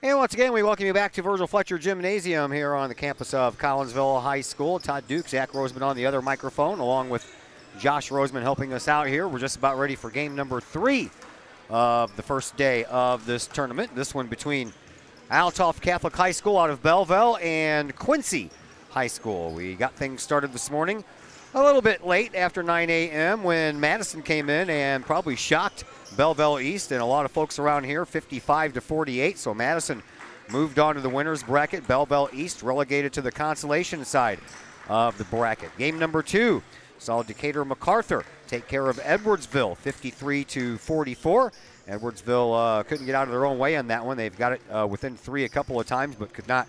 And once again, we welcome you back to Virgil Fletcher Gymnasium here on the campus of Collinsville High School. Todd Duke, Zach Roseman on the other microphone, along with Josh Roseman helping us out here. We're just about ready for game number 3 of the first day of this tournament. This one between Althoff Catholic High School out of Belleville and Quincy High School. We got things started this morning a little bit late after 9 a.m. when Madison came in and probably shocked Belleville East and a lot of folks around here, 55-48. So Madison moved on to the winner's bracket. Belleville East relegated to the consolation side of the bracket. Game number 2 saw Decatur MacArthur take care of Edwardsville, 53-44. Edwardsville couldn't get out of their own way on that one. They've got it within 3 a couple of times, but could not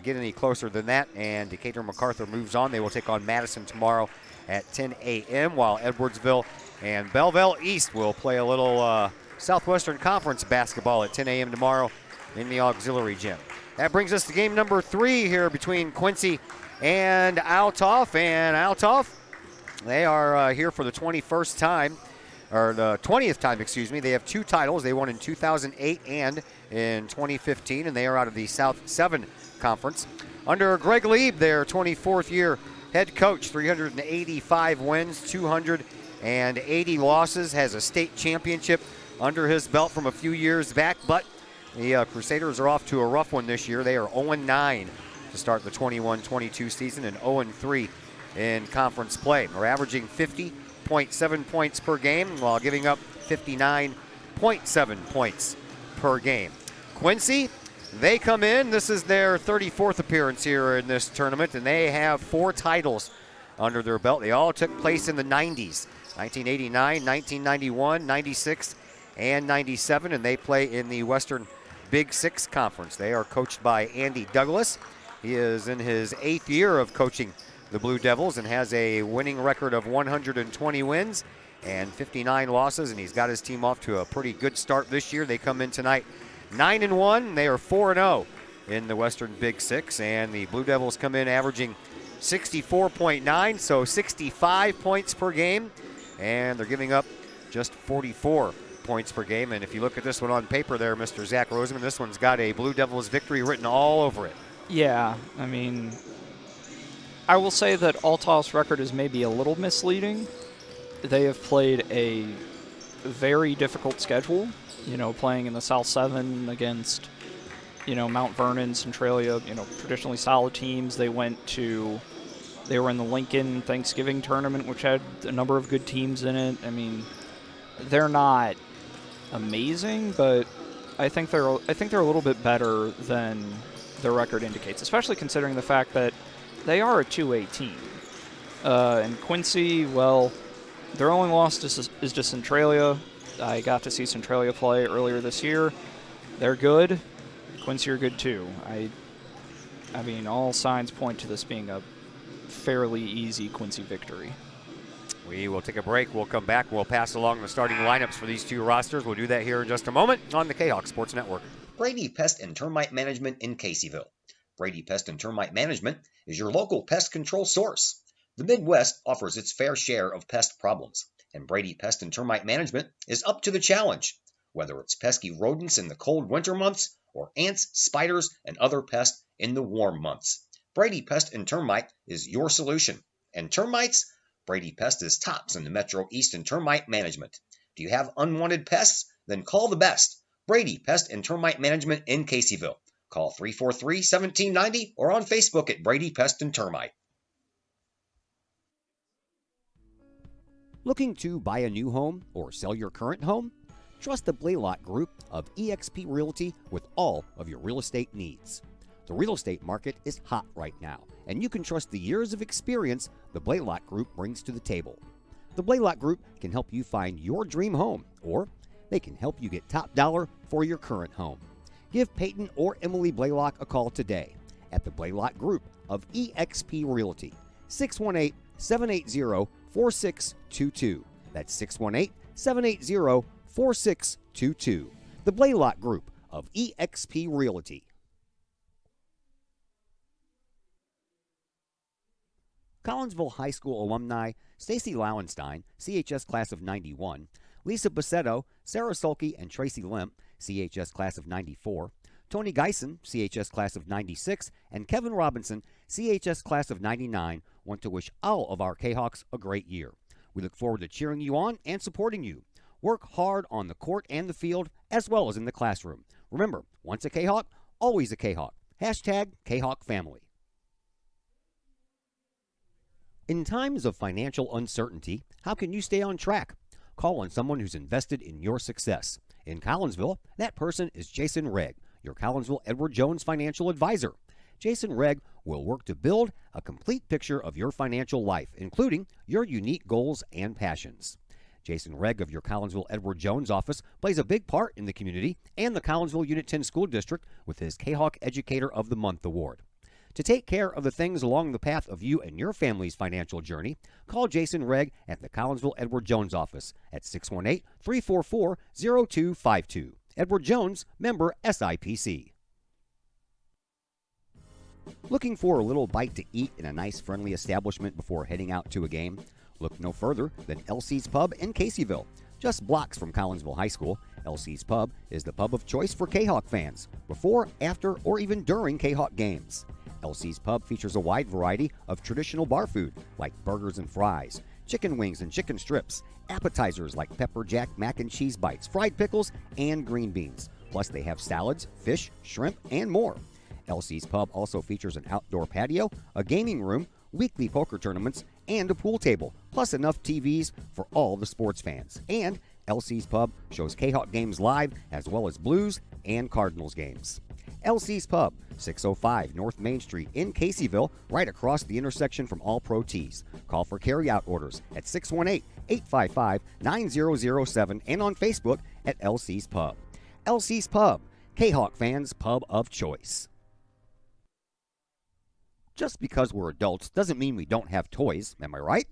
get any closer than that. And Decatur MacArthur moves on. They will take on Madison tomorrow at 10 a.m., while Edwardsville and Belleville East will play a little Southwestern Conference basketball at 10 a.m. tomorrow in the auxiliary gym. That brings us to game number 3 here between Quincy and Althoff. And Althoff, they are here for the 21st time, or the 20th time, excuse me. They have 2 titles. They won in 2008 and in 2015, and they are out of the South 7 Conference. Under Greg Lieb, their 24th year head coach, 385 wins, 280 losses, has a state championship under his belt from a few years back, but the Crusaders are off to a rough one this year. They are 0-9 to start the 21-22 season and 0-3 in conference play. They're averaging 50.7 points per game while giving up 59.7 points per game. Quincy, they come in. This is their 34th appearance here in this tournament, and they have 4 titles under their belt. They all took place in the 90s, 1989, 1991, 96, and 97, and they play in the Western Big 6 Conference. They are coached by Andy Douglas. He is in his 8th year of coaching the Blue Devils and has a winning record of 120 wins and 59 losses, and he's got his team off to a pretty good start this year. They come in tonight 9-1. They are 4-0 in the Western Big 6, and the Blue Devils come in averaging 64.9, so 65 points per game, and they're giving up just 44 points per game. And if you look at this one on paper there, Mr. Zach Roseman, this one's got a Blue Devils victory written all over it. Yeah, I mean, I will say that Althoff's record is maybe a little misleading. They have played a very difficult schedule, playing in the South 7 against, Mount Vernon, Centralia, traditionally solid teams. They were in the Lincoln Thanksgiving tournament, which had a number of good teams in it. I mean, they're not amazing, but I think they're a little bit better than their record indicates, especially considering the fact that they are a 2A team. And Quincy, well, their only loss is to Centralia. I got to see Centralia play earlier this year. They're good. Quincy are good too. I mean, all signs point to this being a fairly easy Quincy victory. We will take a break. We'll come back. We'll pass along the starting lineups for these 2 rosters. We'll do that here in just a moment on the K-Hawk Sports Network. Brady Pest and Termite Management in Caseyville. Brady Pest and Termite Management is your local pest control source. The Midwest offers its fair share of pest problems, and Brady Pest and Termite Management is up to the challenge. Whether it's pesky rodents in the cold winter months or ants, spiders, and other pests in the warm months, Brady Pest and Termite is your solution. And termites? Brady Pest is tops in the Metro East in termite management. Do you have unwanted pests? Then call the best. Brady Pest and Termite Management in Caseyville. Call 343-1790 or on Facebook at Brady Pest and Termite. Looking to buy a new home or sell your current home? Trust the Blaylock Group of eXp Realty with all of your real estate needs. The real estate market is hot right now, and you can trust the years of experience the Blaylock Group brings to the table. The Blaylock Group can help you find your dream home, or they can help you get top dollar for your current home. Give Peyton or Emily Blaylock a call today at the Blaylock Group of eXp Realty, 618-780-4622. That's 618-780-4622. The Blaylock Group of eXp Realty. Collinsville High School alumni Stacy Lauenstein, CHS class of 91, Lisa Bassetto, Sarah Sulky, and Tracy Limp, CHS class of 94, Tony Geisen, CHS class of 96, and Kevin Robinson, CHS class of 99, want to wish all of our K-Hawks a great year. We look forward to cheering you on and supporting you. Work hard on the court and the field, as well as in the classroom. Remember, once a K-Hawk, always a K-Hawk. Hashtag K-Hawk Family. In times of financial uncertainty, how can you stay on track? Call on someone who's invested in your success. In Collinsville, that person is Jason Regg, your Collinsville Edward Jones financial advisor. Jason Regg will work to build a complete picture of your financial life, including your unique goals and passions. Jason Regg of your Collinsville Edward Jones office plays a big part in the community and the Collinsville Unit 10 School District with his K-Hawk Educator of the Month award. To take care of the things along the path of you and your family's financial journey, call Jason Regg at the Collinsville Edward Jones office at 618-344-0252. Edward Jones, member SIPC. Looking for a little bite to eat in a nice, friendly establishment before heading out to a game? Look no further than LC's Pub in Caseyville. Just blocks from Collinsville High School, LC's Pub is the pub of choice for K-Hawk fans, before, after, or even during K-Hawk games. LC's Pub features a wide variety of traditional bar food like burgers and fries, chicken wings and chicken strips, appetizers like pepper jack mac and cheese bites, fried pickles, and green beans. Plus they have salads, fish, shrimp, and more. LC's Pub also features an outdoor patio, a gaming room, weekly poker tournaments, and a pool table, plus enough TVs for all the sports fans. And LC's Pub shows K-Hawk games live as well as Blues and Cardinals games. LC's Pub, 605 North Main Street in Caseyville, right across the intersection from All Pro Tees. Call for carry-out orders at 618-855-9007 and on Facebook at LC's Pub. LC's Pub, K-Hawk fans' pub of choice. Just because we're adults doesn't mean we don't have toys, am I right?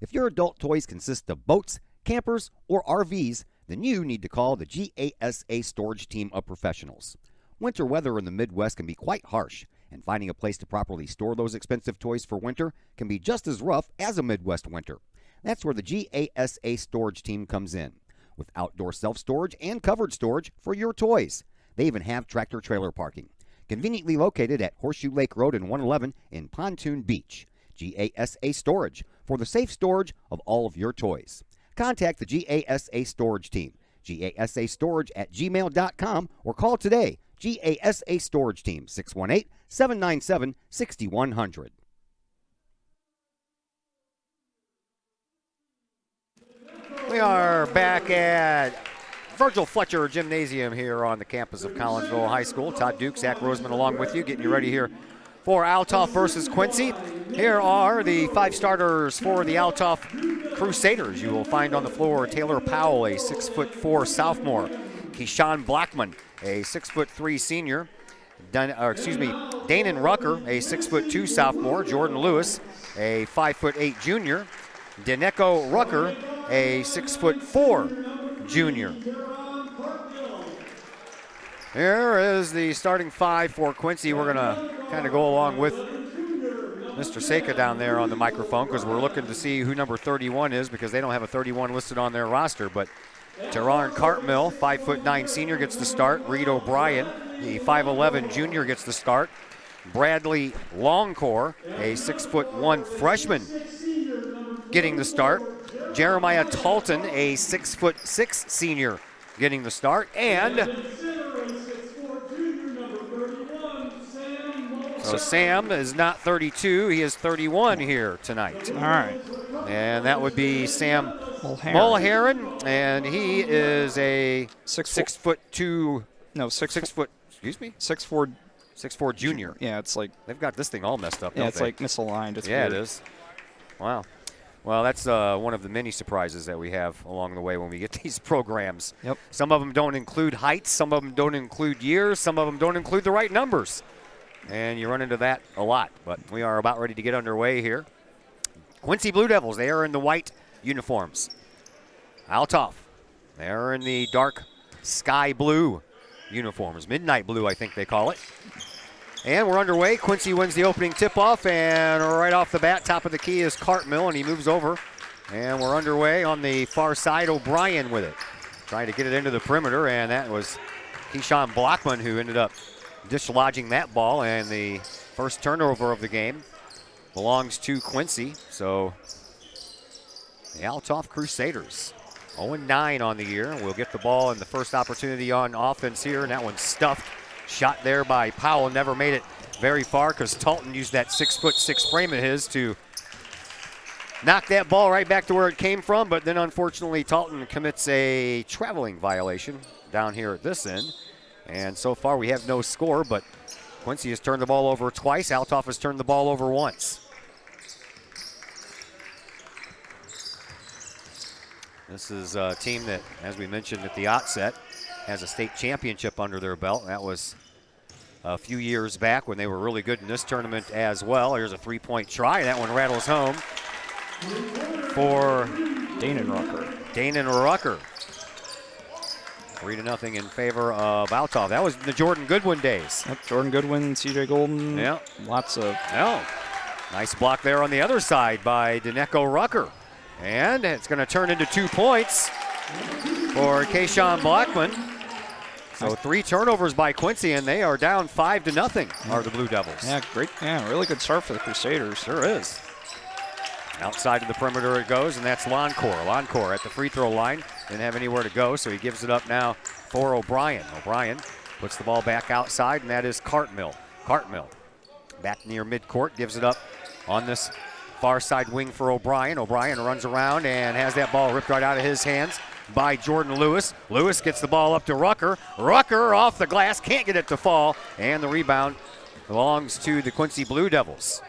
If your adult toys consist of boats, campers, or RVs, then you need to call the GASA storage team of professionals. Winter weather in the Midwest can be quite harsh, and finding a place to properly store those expensive toys for winter can be just as rough as a Midwest winter. That's where the GASA storage team comes in, with outdoor self-storage and covered storage for your toys. They even have tractor-trailer parking. Conveniently located at Horseshoe Lake Road and 111 in Pontoon Beach. GASA Storage, for the safe storage of all of your toys. Contact the GASA Storage team, gasastorage@gmail.com, or call today, GASA Storage Team, 618-797-6100. We are back at Virgil Fletcher Gymnasium here on the campus of Collinsville High School. Todd Duke, Zach Roseman along with you, getting you ready here for Althoff versus Quincy. Here are the 5 starters for the Althoff Crusaders. You will find on the floor Taylor Powell, a 6'4" sophomore. Keyshawn Blackman, a 6'3" senior. Danon Rucker, a 6'2" sophomore. Jordan Lewis, a 5'8" junior. Deneko Rucker, a 6'4" junior. Here is the starting 5 for Quincy. We're going to kind of go along with Mr. Seka down there on the microphone because we're looking to see who number 31 is because they don't have a 31 listed on their roster. But Teron Cartmill, 5'9" senior, gets the start. Reed O'Brien, the 5'11" junior, gets the start. Bradley Longcore, a 6'1" freshman, getting the start. Jeremiah Talton, a 6'6" senior, getting the start. And so Sam is not 32, he is 31 here tonight. All right. And that would be Sam Mulheron, and he is a 6'2". No, 6 foot. Excuse me. 6'4" junior. Yeah, it's like they've got this thing all messed up. Yeah, it's like misaligned. It's yeah, weird. it is. Wow. Well, that's one of the many surprises that we have along the way when we get these programs. Yep. Some of them don't include heights, some of them don't include years, some of them don't include the right numbers. And you run into that a lot. But we are about ready to get underway here. Quincy Blue Devils, they are in the white uniforms. Althoff, they are in the dark sky blue uniforms. Midnight blue, I think they call it. And we're underway. Quincy wins the opening tip-off, and right off the bat, top of the key is Cartmill, and he moves over. And we're underway on the far side. O'Brien with it, trying to get it into the perimeter, and that was Keyshawn Blackman who ended up dislodging that ball, and the first turnover of the game belongs to Quincy. So the Althoff Crusaders 0-9 on the year. We'll get the ball in the first opportunity on offense here, and that one's stuffed. Shot there by Powell, never made it very far because Talton used that 6'6" frame of his to knock that ball right back to where it came from, but then unfortunately Talton commits a traveling violation down here at this end. And so far we have no score, but Quincy has turned the ball over twice. Althoff has turned the ball over once. This is a team that, as we mentioned at the outset, has a state championship under their belt. That was a few years back when they were really good in this tournament as well. Here's a three-point try. That one rattles home for Danon Rucker. Danon Rucker. 3-0 in favor of Althoff. That was the Jordan Goodwin days. Yep, Jordan Goodwin, CJ Golden. Yeah. Lots of. Oh, nice block there on the other side by Daneco Rucker. And it's going to turn into 2 points for Kayshawn Blackman. So 3 turnovers by Quincy, and they are down 5-0, are the Blue Devils. Yeah, great. Yeah, really good start for the Crusaders. Sure is. Outside of the perimeter it goes, and that's Loncourt. Loncourt at the free throw line. Didn't have anywhere to go, so he gives it up now for O'Brien. O'Brien puts the ball back outside, and that is Cartmill. Cartmill back near midcourt, gives it up on this far side wing for O'Brien. O'Brien runs around and has that ball ripped right out of his hands by Jordan Lewis. Lewis gets the ball up to Rucker. Rucker off the glass, can't get it to fall, and the rebound belongs to the Quincy Blue Devils.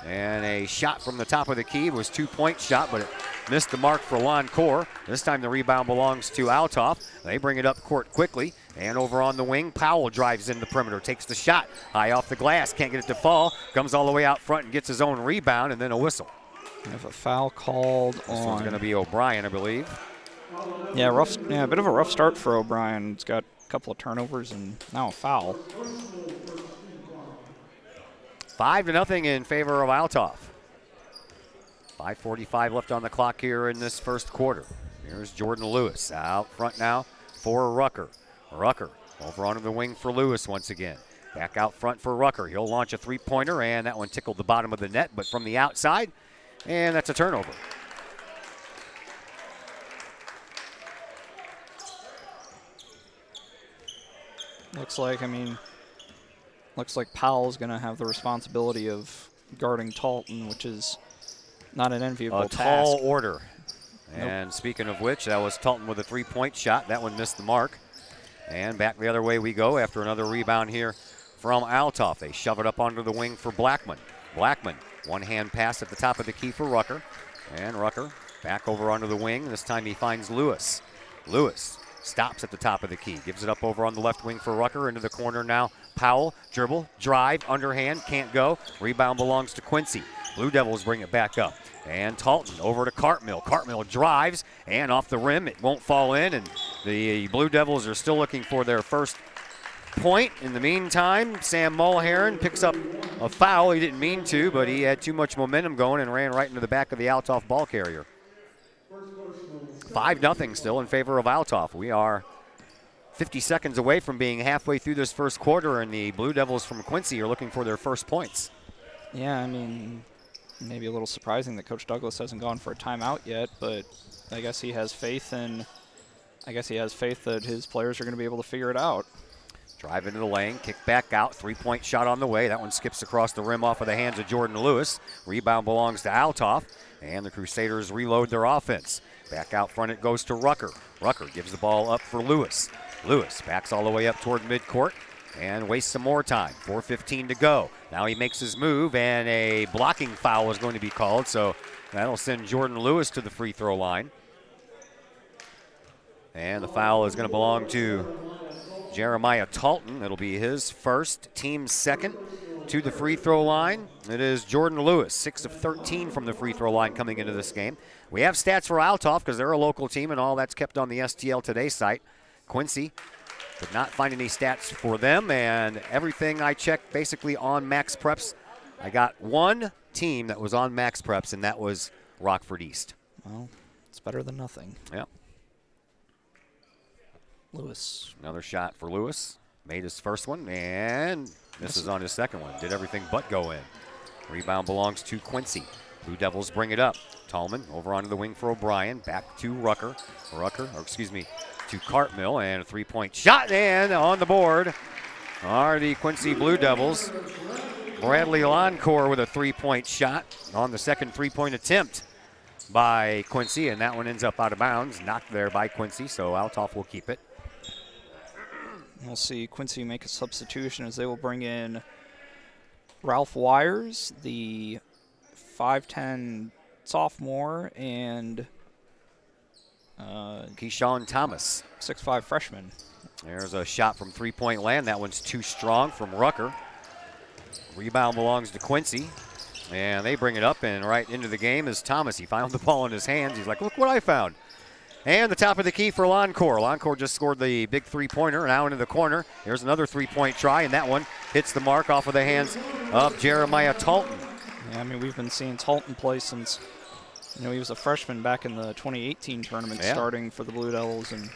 And a shot from the top of the key. It was 2-point shot, but it missed the mark for Loncourt. This time the rebound belongs to Althoff. They bring it up court quickly, and over on the wing, Powell drives in the perimeter, takes the shot, high off the glass, can't get it to fall, comes all the way out front and gets his own rebound, and then a whistle. We have a foul called This on. one's going to be O'Brien, I believe. Yeah, a bit of a rough start for O'Brien. He's got a couple of turnovers and now a foul. 5-0 in favor of Althoff. 5:45 left on the clock here in this first quarter. Here's Jordan Lewis out front now for Rucker. Rucker over onto the wing for Lewis once again. Back out front for Rucker. He'll launch a three-pointer, and that one tickled the bottom of the net, but from the outside, and that's a turnover. Looks like Powell's going to have the responsibility of guarding Talton, which is not an enviable task. A tall order. And speaking of which, that was Talton with a three-point shot. That one missed the mark. And back the other way we go after another rebound here from Althoff. They shove it up onto the wing for Blackman. Blackman, one-hand pass at the top of the key for Rucker. And Rucker back over onto the wing. This time he finds Lewis. Lewis stops at the top of the key. Gives it up over on the left wing for Rucker. Into the corner now. Powell, dribble, drive, underhand, can't go. Rebound belongs to Quincy. Blue Devils bring it back up. And Talton over to Cartmill. Cartmill drives, and off the rim, it won't fall in. And the Blue Devils are still looking for their first point. In the meantime, Sam Mulheron picks up a foul. He didn't mean to, but he had too much momentum going and ran right into the back of the Althoff ball carrier. 5-0 still in favor of Althoff. We are 50 seconds away from being halfway through this first quarter, and the Blue Devils from Quincy are looking for their first points. Yeah, maybe a little surprising that Coach Douglas hasn't gone for a timeout yet, but I guess he has faith that his players are going to be able to figure it out. Drive into the lane, kick back out, three-point shot on the way. That one skips across the rim off of the hands of Jordan Lewis. Rebound belongs to Althoff, and the Crusaders reload their offense. Back out front it goes to Rucker. Rucker gives the ball up for Lewis. Lewis backs all the way up toward midcourt and wastes some more time. 4:15 to go. Now he makes his move, and a blocking foul is going to be called, so that'll send Jordan Lewis to the free throw line. And the foul is going to belong to Jeremiah Talton. It'll be his first, team second to the free throw line. It is Jordan Lewis, 6 of 13 from the free throw line coming into this game. We have stats for Althoff because they're a local team, and all that's kept on the STL Today site. Quincy could not find any stats for them, and everything I checked basically on Max Preps, I got one team that was on Max Preps, and that was Rockford East. Well, it's better than nothing. Yep. Lewis. Another shot for Lewis. Made his first one and misses on his second one. Did everything but go in. Rebound belongs to Quincy. Blue Devils bring it up. Tallman over onto the wing for O'Brien. Back to to Cartmill, and a three-point shot, and on the board are the Quincy Blue Devils. Bradley Loncourt with a three-point shot on the second three-point attempt by Quincy, and that one ends up out of bounds. Knocked there by Quincy, so Althoff will keep it. We'll see Quincy make a substitution as they will bring in Ralph Wires, the 5'10 sophomore, and Keyshawn Thomas, 6'5 freshman. There's a shot from three-point land. That one's too strong from Rucker. Rebound belongs to Quincy, and they bring it up, and right into the game is Thomas. He found the ball in his hands. He's like, look what I found. And the top of the key for Loncourt. Loncourt just scored the big three-pointer, now into the corner. Here's another three-point try, and that one hits the mark off of the hands of Jeremiah Talton. Yeah, I mean, we've been seeing Talton play since, he was a freshman back in the 2018 tournament, starting for the Blue Devils. And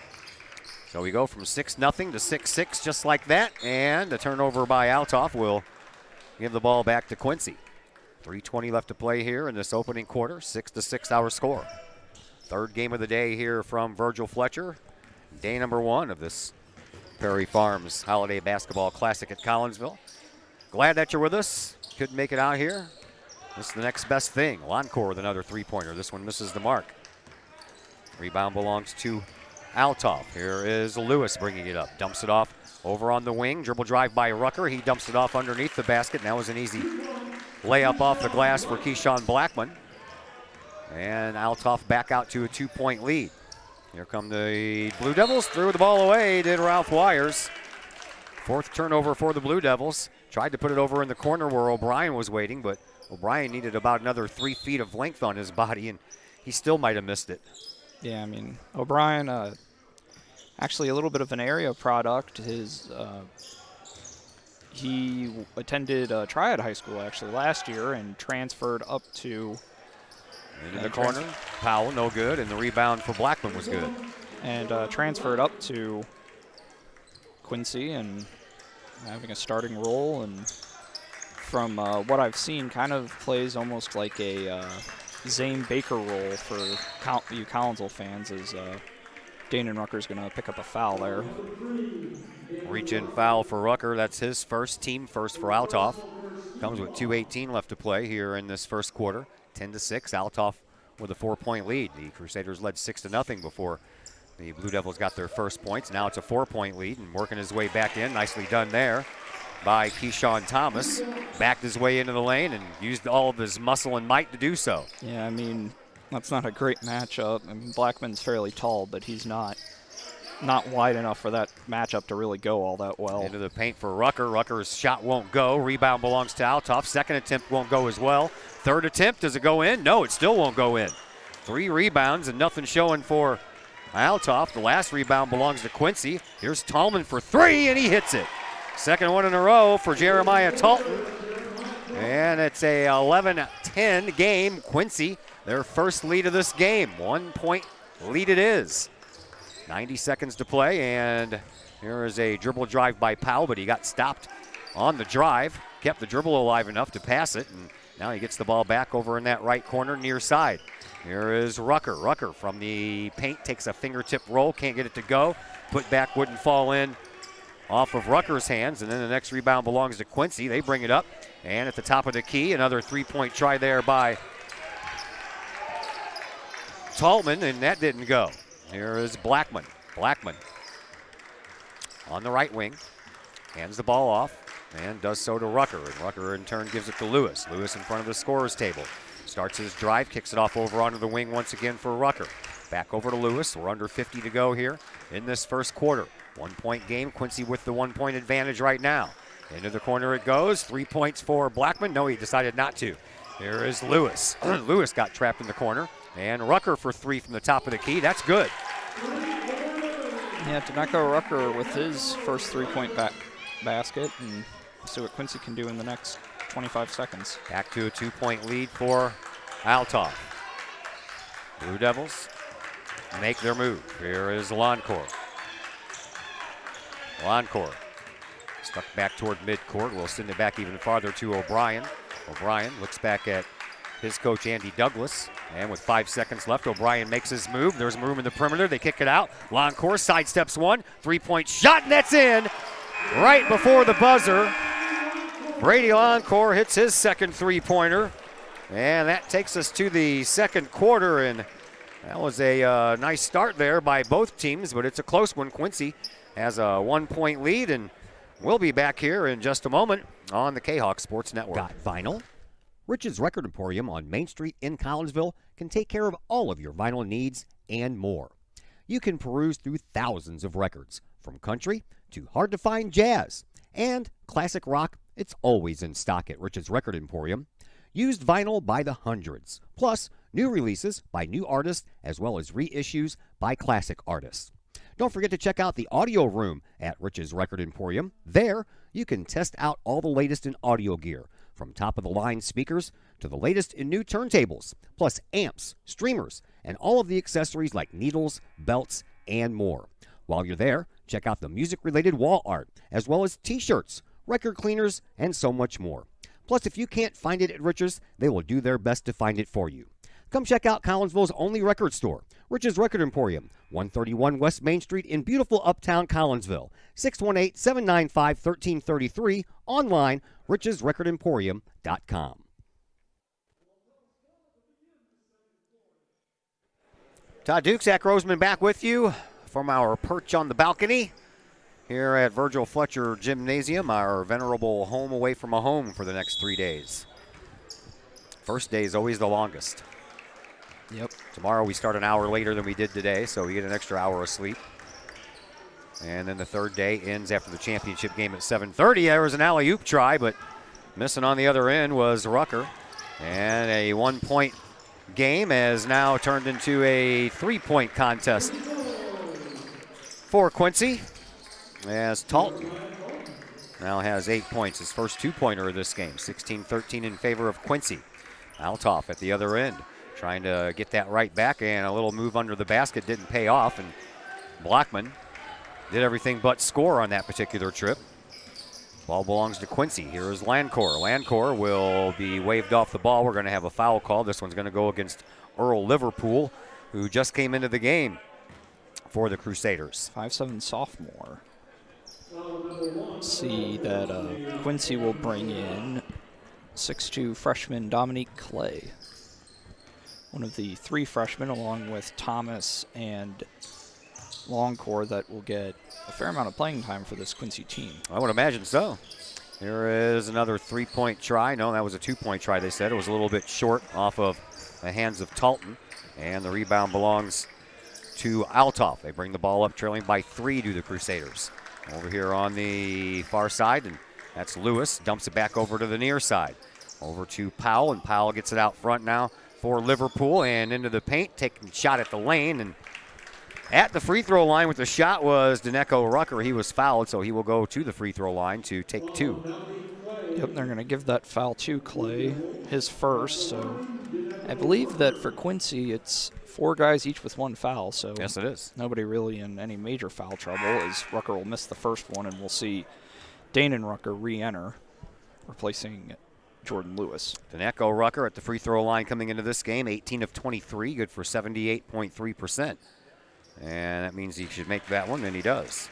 so we go from 6-0 to 6-6 just like that, and a turnover by Althoff will give the ball back to Quincy. 3:20 left to play here in this opening quarter, 6-6 our score. Third game of the day here from Virgil Fletcher. Day number 1 of this Prairie Farms Holiday Basketball Classic at Collinsville. Glad that you're with us. Couldn't make it out here. This is the next best thing. Loncourt with another three-pointer. This one misses the mark. Rebound belongs to Althoff. Here is Lewis bringing it up. Dumps it off over on the wing. Dribble drive by Rucker. He dumps it off underneath the basket. And that was an easy layup off the glass for Keyshawn Blackman. And Althoff back out to a 2-point lead. Here come the Blue Devils. Threw the ball away, did Ralph Wires. Fourth turnover for the Blue Devils. Tried to put it over in the corner where O'Brien was waiting, but O'Brien needed about another 3 feet of length on his body, and he still might have missed it. yeah, I mean, O'Brien, actually a little bit of an area product. He attended Triad High School actually last year and transferred up to into the corner. Powell, no good, and the rebound for Blackman was good. And transferred up to Quincy and having a starting role. And from what I've seen, kind of plays almost like a Zane Baker role for you Collinsville fans, as Danon Rucker's going to pick up a foul there. Reach-in foul for Rucker. That's his first, team first for Althoff. Comes with 2:18 left to play here in this first quarter. 10-6, Althoff with a 4-point lead. The Crusaders led 6-0 before the Blue Devils got their first points. Now it's a 4-point lead, and working his way back in. Nicely done there by Keyshawn Thomas. Backed his way into the lane and used all of his muscle and might to do so. Yeah, I mean, that's not a great matchup. I mean, Blackman's fairly tall, but he's not wide enough for that matchup to really go all that well. Into the paint for Rucker. Rucker's shot won't go. Rebound belongs to Althoff. Second attempt won't go as well. Third attempt, does it go in? No, it still won't go in. 3 rebounds and nothing showing for Althoff. The last rebound belongs to Quincy. Here's Tallman for 3, and he hits it. Second one in a row for Jeremiah Talton. And it's a 11-10 game. Quincy, their first lead of this game. 1-point lead it is. 90 seconds to play, and here is a dribble drive by Powell, but he got stopped on the drive. Kept the dribble alive enough to pass it, and now he gets the ball back over in that right corner near side. Here is Rucker. Rucker from the paint takes a fingertip roll, can't get it to go. Put back wouldn't fall in off of Rucker's hands, and then the next rebound belongs to Quincy. They bring it up, and at the top of the key, another 3-point try there by Tallman, and that didn't go. Here is Blackman. Blackman on the right wing, hands the ball off, and does so to Rucker. And Rucker in turn gives it to Lewis. Lewis in front of the scorer's table. Starts his drive, kicks it off over onto the wing once again for Rucker. Back over to Lewis. We're under 50 to go here in this first quarter. 1-point game. Quincy with the 1-point advantage right now. Into the corner it goes. 3 points for Blackman. No, he decided not to. Here is Lewis. Lewis got trapped in the corner. And Rucker for 3 from the top of the key. That's good. Yeah, Tanaka Rucker with his first 3-point basket, and see what Quincy can do in the next 25 seconds. Back to a 2-point lead for Althoff. Blue Devils make their move. Here is Loncourt. Loncourt Stuck back toward midcourt. We'll send it back even farther to O'Brien. O'Brien looks back at his coach, Andy Douglas. And with 5 seconds left, O'Brien makes his move. There's room in the perimeter. They kick it out. Loncourt sidesteps one. 3-point shot, and that's in right before the buzzer. Brady Loncourt hits his second three-pointer. And that takes us to the second quarter. And that was a nice start there by both teams, but it's a close one. Quincy has a 1-point lead, and we'll be back here in just a moment on the K-Hawk Sports Network. Got vinyl? Rich's Record Emporium on Main Street in Collinsville can take care of all of your vinyl needs and more. You can peruse through thousands of records, from country to hard-to-find jazz. And classic rock, it's always in stock at Rich's Record Emporium. Used vinyl by the hundreds, plus new releases by new artists as well as reissues by classic artists. Don't forget to check out the audio room at Rich's Record Emporium. There, you can test out all the latest in audio gear, from top-of-the-line speakers to the latest in new turntables, plus amps, streamers, and all of the accessories like needles, belts, and more. While you're there, check out the music-related wall art, as well as t-shirts, record cleaners, and so much more. Plus, if you can't find it at Rich's, they will do their best to find it for you. Come check out Collinsville's only record store, Rich's Record Emporium, 131 West Main Street in beautiful uptown Collinsville, 618-795-1333, online, richesrecordemporium.com. Todd Duke, Zach Roseman back with you from our perch on the balcony here at Virgil Fletcher Gymnasium, our venerable home away from a home for the next 3 days. First day is always the longest. Yep. Tomorrow we start an hour later than we did today, so we get an extra hour of sleep. And then the third day ends after the championship game at 7:30. There was an alley-oop try, but missing on the other end was Rucker. And a 1-point game has now turned into a 3-point contest for Quincy, as Talton now has 8 points, his first 2-pointer of this game. 16-13 in favor of Quincy. Althoff at the other end, trying to get that right back, and a little move under the basket didn't pay off, and Blackman did everything but score on that particular trip. Ball belongs to Quincy. Here is Lancourt. Lancourt will be waved off the ball. We're going to have a foul call. This one's going to go against Earl Liverpool, who just came into the game for the Crusaders. 5'7" sophomore. See that Quincy will bring in 6'2" freshman Dominique Clay. One of the 3 freshmen, along with Thomas and Longcore, that will get a fair amount of playing time for this Quincy team. I would imagine so. Here is another 3-point try. No, that was a 2-point try, they said. It was a little bit short off of the hands of Talton, and the rebound belongs to Althoff. They bring the ball up trailing by 3 to the Crusaders. Over here on the far side, and that's Lewis. Dumps it back over to the near side. Over to Powell, and Powell gets it out front now for Liverpool, and into the paint, taking a shot at the lane, and at the free throw line with the shot was Deneko Rucker. He was fouled, so he will go to the free throw line to take 2. Yep, they're going to give that foul to Clay, his first. So I believe that for Quincy, it's 4 guys each with 1 foul. So yes, it is. Nobody really in any major foul trouble, as Rucker will miss the first one, and we'll see Danon Rucker re-enter, replacing Jordan Lewis. Deneko Rucker at the free throw line coming into this game, 18 of 23, good for 78.3%. And that means he should make that one, and he does.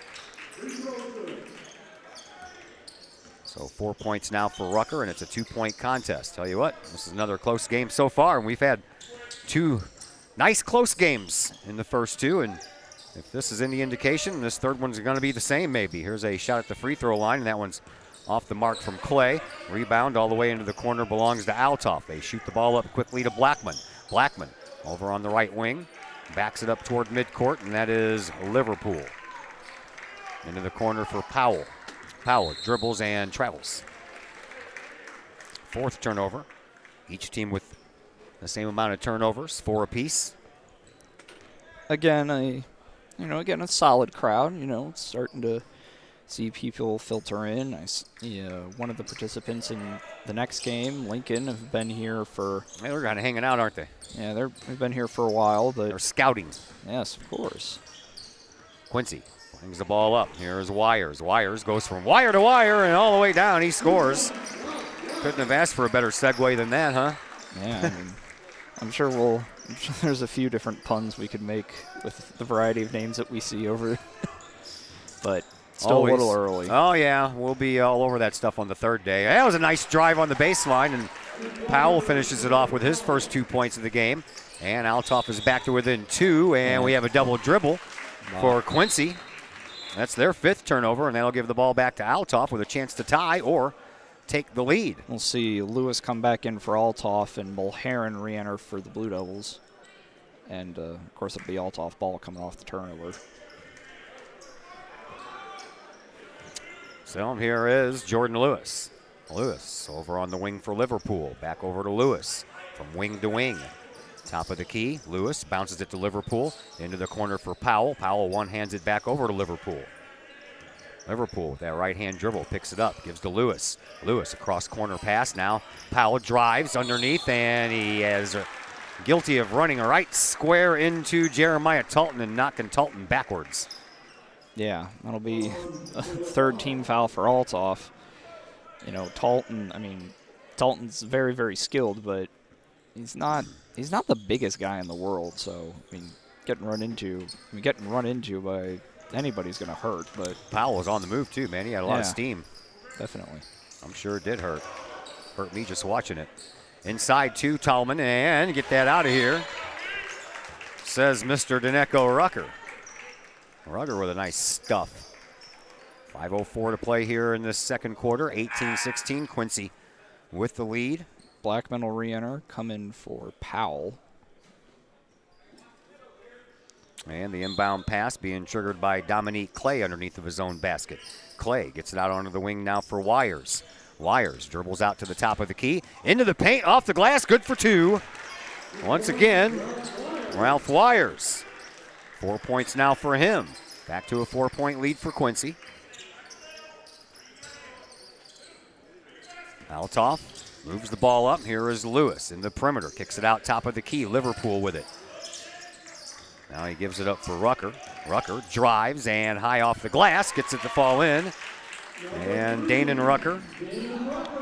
So 4 points now for Rucker, and it's a 2-point contest. Tell you what, this is another close game so far, and we've had 2 nice close games in the first 2, and if this is any indication, this third one's going to be the same maybe. Here's a shot at the free throw line, and that one's off the mark from Clay. Rebound all the way into the corner belongs to Althoff. They shoot the ball up quickly to Blackman. Blackman over on the right wing. Backs it up toward midcourt, and that is Liverpool. Into the corner for Powell. Powell dribbles and travels. 4th turnover. Each team with the same amount of turnovers, 4 apiece. Again, a solid crowd. Starting to see people filter in. One of the participants in the next game, Lincoln, have been here for... They're kind of hanging out, aren't they? Yeah, they've been here for a while. But they're scouting. Yes, of course. Quincy Brings the ball up. Here's Wires. Wires goes from wire to wire and all the way down. He scores. Couldn't have asked for a better segue than that, huh? Yeah, I mean, I'm sure there's a few different puns we could make with the variety of names that we see over, but still Always. a little early. Oh, yeah. We'll be all over that stuff on the third day. That was a nice drive on the baseline, and Powell finishes it off with his first 2 points of the game. And Althoff is back to within 2, and we have a double dribble for Quincy. That's their 5th turnover, and that'll give the ball back to Althoff with a chance to tie or take the lead. We'll see Lewis come back in for Althoff and Mulheron re-enter for the Blue Devils. And, of course, it'll be Althoff ball coming off the turnover. So here is Jordan Lewis. Lewis over on the wing for Liverpool. Back over to Lewis from wing to wing. Top of the key, Lewis bounces it to Liverpool. Into the corner for Powell. Powell one-hands it back over to Liverpool. Liverpool with that right-hand dribble, picks it up, gives to Lewis. Lewis across corner pass. Now Powell drives underneath, and he is guilty of running right square into Jeremiah Talton and knocking Talton backwards. Yeah, that'll be a 3rd team foul for Althoff. You know, Talton's very, very skilled, but he's not the biggest guy in the world. So, I mean, getting run into by anybody's going to hurt. But Powell was on the move too, man. He had a lot of Yeah. steam. Definitely. I'm sure it did hurt. Hurt me just watching it. Inside to Tallman, and get that out of here, says Mr. Deneko Rucker. Rucker with a nice stuff. 5:04 to play here in this second quarter. 18-16, Quincy with the lead. Blackman will re-enter, come in for Powell. And the inbound pass being triggered by Dominique Clay underneath of his own basket. Clay gets it out onto the wing now for Wires. Wires dribbles out to the top of the key. Into the paint, off the glass, good for 2. Once again, Ralph Wires. 4 points now for him. Back to a 4-point lead for Quincy. Althoff moves the ball up. Here is Lewis in the perimeter. Kicks it out top of the key. Liverpool with it. Now he gives it up for Rucker. Rucker drives and high off the glass. Gets it to fall in. And Danon Rucker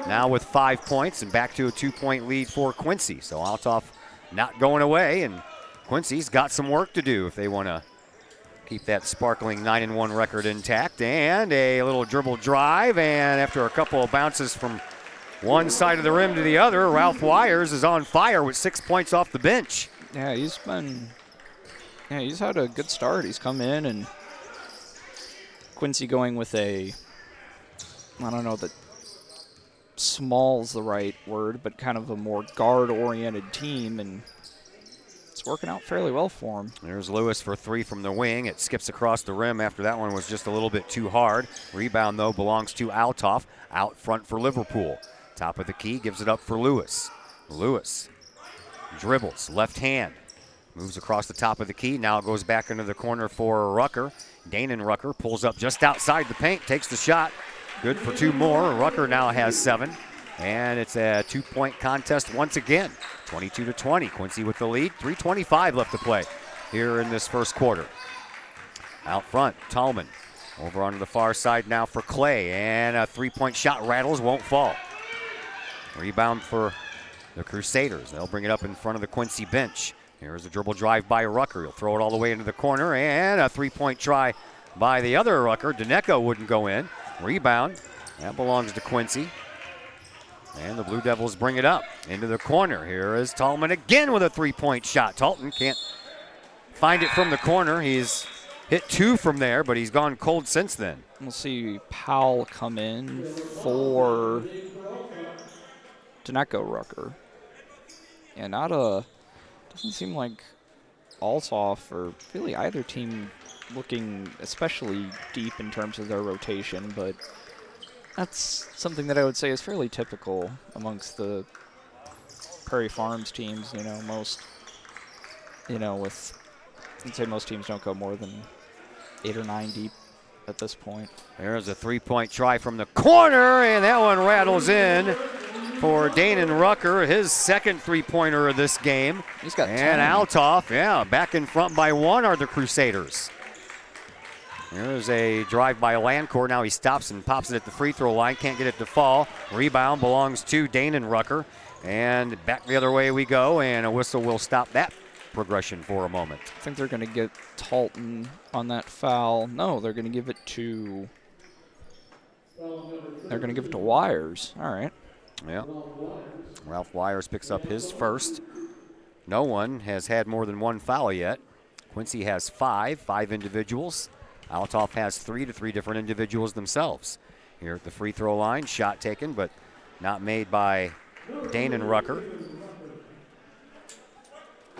now with 5 points and back to a 2-point lead for Quincy. So Althoff not going away, and Quincy's got some work to do if they want to keep that sparkling 9-1 record intact. And a little dribble drive, and after a couple of bounces from one side of the rim to the other, Ralph Wires is on fire with 6 points off the bench. Yeah, he's had a good start. He's come in, and Quincy going with I don't know that small's the right word, but kind of a more guard-oriented team, and it's working out fairly well for him. There's Lewis for 3 from the wing. It skips across the rim after that one was just a little bit too hard. Rebound, though, belongs to Althoff out front for Liverpool. Top of the key, gives it up for Lewis. Lewis dribbles, left hand. Moves across the top of the key. Now it goes back into the corner for Rucker. Danon Rucker pulls up just outside the paint, takes the shot. Good for 2 more. Rucker now has 7. And it's a 2-point contest once again. 22-20. Quincy with the lead. 3:25 left to play here in this first quarter. Out front, Tallman. Over onto the far side now for Clay. And a 3-point shot rattles, won't fall. Rebound for the Crusaders. They'll bring it up in front of the Quincy bench. Here's a dribble drive by Rucker. He'll throw it all the way into the corner. And a 3-point try by the other Rucker. Deneko wouldn't go in. Rebound. That belongs to Quincy. And the Blue Devils bring it up into the corner. Here is Tallman again with a 3-point shot. Talton can't find it from the corner. He's hit 2 from there, but he's gone cold since then. We'll see Powell come in for Deneko Rucker. And doesn't seem like Althoff or really either team looking especially deep in terms of their rotation, but that's something that I would say is fairly typical amongst the Prairie Farms teams. I'd say most teams don't go more than 8 or 9 deep at this point. There's a 3-point try from the corner, and that one rattles in for Danon Rucker, his second 3-pointer of this game. He's got 10. And Althoff, back in front by 1 are the Crusaders. There's a drive by Landcourt. Now he stops and pops it at the free throw line. Can't get it to fall. Rebound belongs to Danenrucker. And back the other way we go, and a whistle will stop that progression for a moment. I think they're going to get Talton on that foul. No, they're going to give it to... They're going to give it to Wires. All right. Yeah. Ralph Wires picks up his first. No one has had more than one foul yet. Quincy has five individuals. Althoff has 3 different individuals themselves. Here at the free throw line, shot taken, but not made by Danenrucker.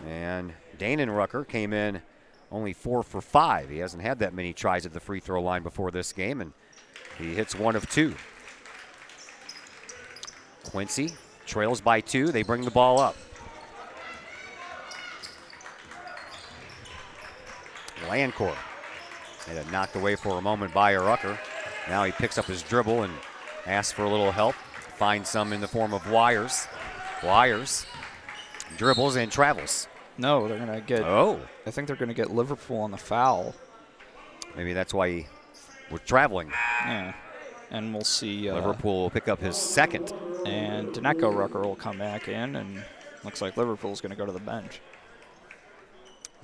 And Danenrucker came in only 4 for 5. He hasn't had that many tries at the free throw line before this game, and he hits 1 of 2. Quincy trails by 2. They bring the ball up. Landcourt had it knocked away for a moment by Rucker. Now he picks up his dribble and asks for a little help. Finds some in the form of Wires. Wires dribbles and travels. No, they're going to get... Oh. I think they're going to get Liverpool on the foul. Maybe that's why he was traveling. Yeah. And we'll see... Liverpool will pick up his second. And Daneko Rucker will come back in, and looks like Liverpool's going to go to the bench.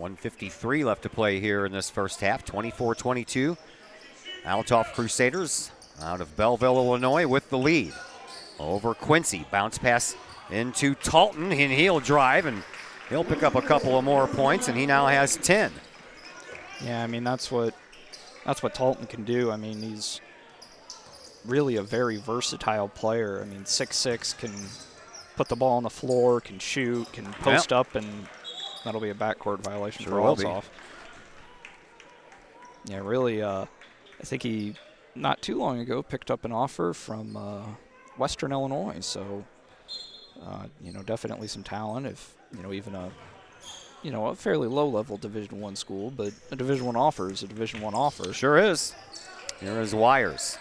1:53 left to play here in this first half. 24-22. Althoff Crusaders out of Belleville, Illinois with the lead. Over Quincy. Bounce pass into Talton, and he'll drive, and he'll pick up a couple of more points, and he now has 10. Yeah, I mean, that's what Talton can do. I mean, he's really a very versatile player. I mean, 6'6", can put the ball on the floor, can shoot, can post up, and that'll be a backcourt violation for Althoff. Yeah, really, I think he, not too long ago, picked up an offer from Western Illinois. So, definitely some talent. If, even a fairly low-level Division I school, but a Division I offer is a Division I offer. Sure is. Here is Wires.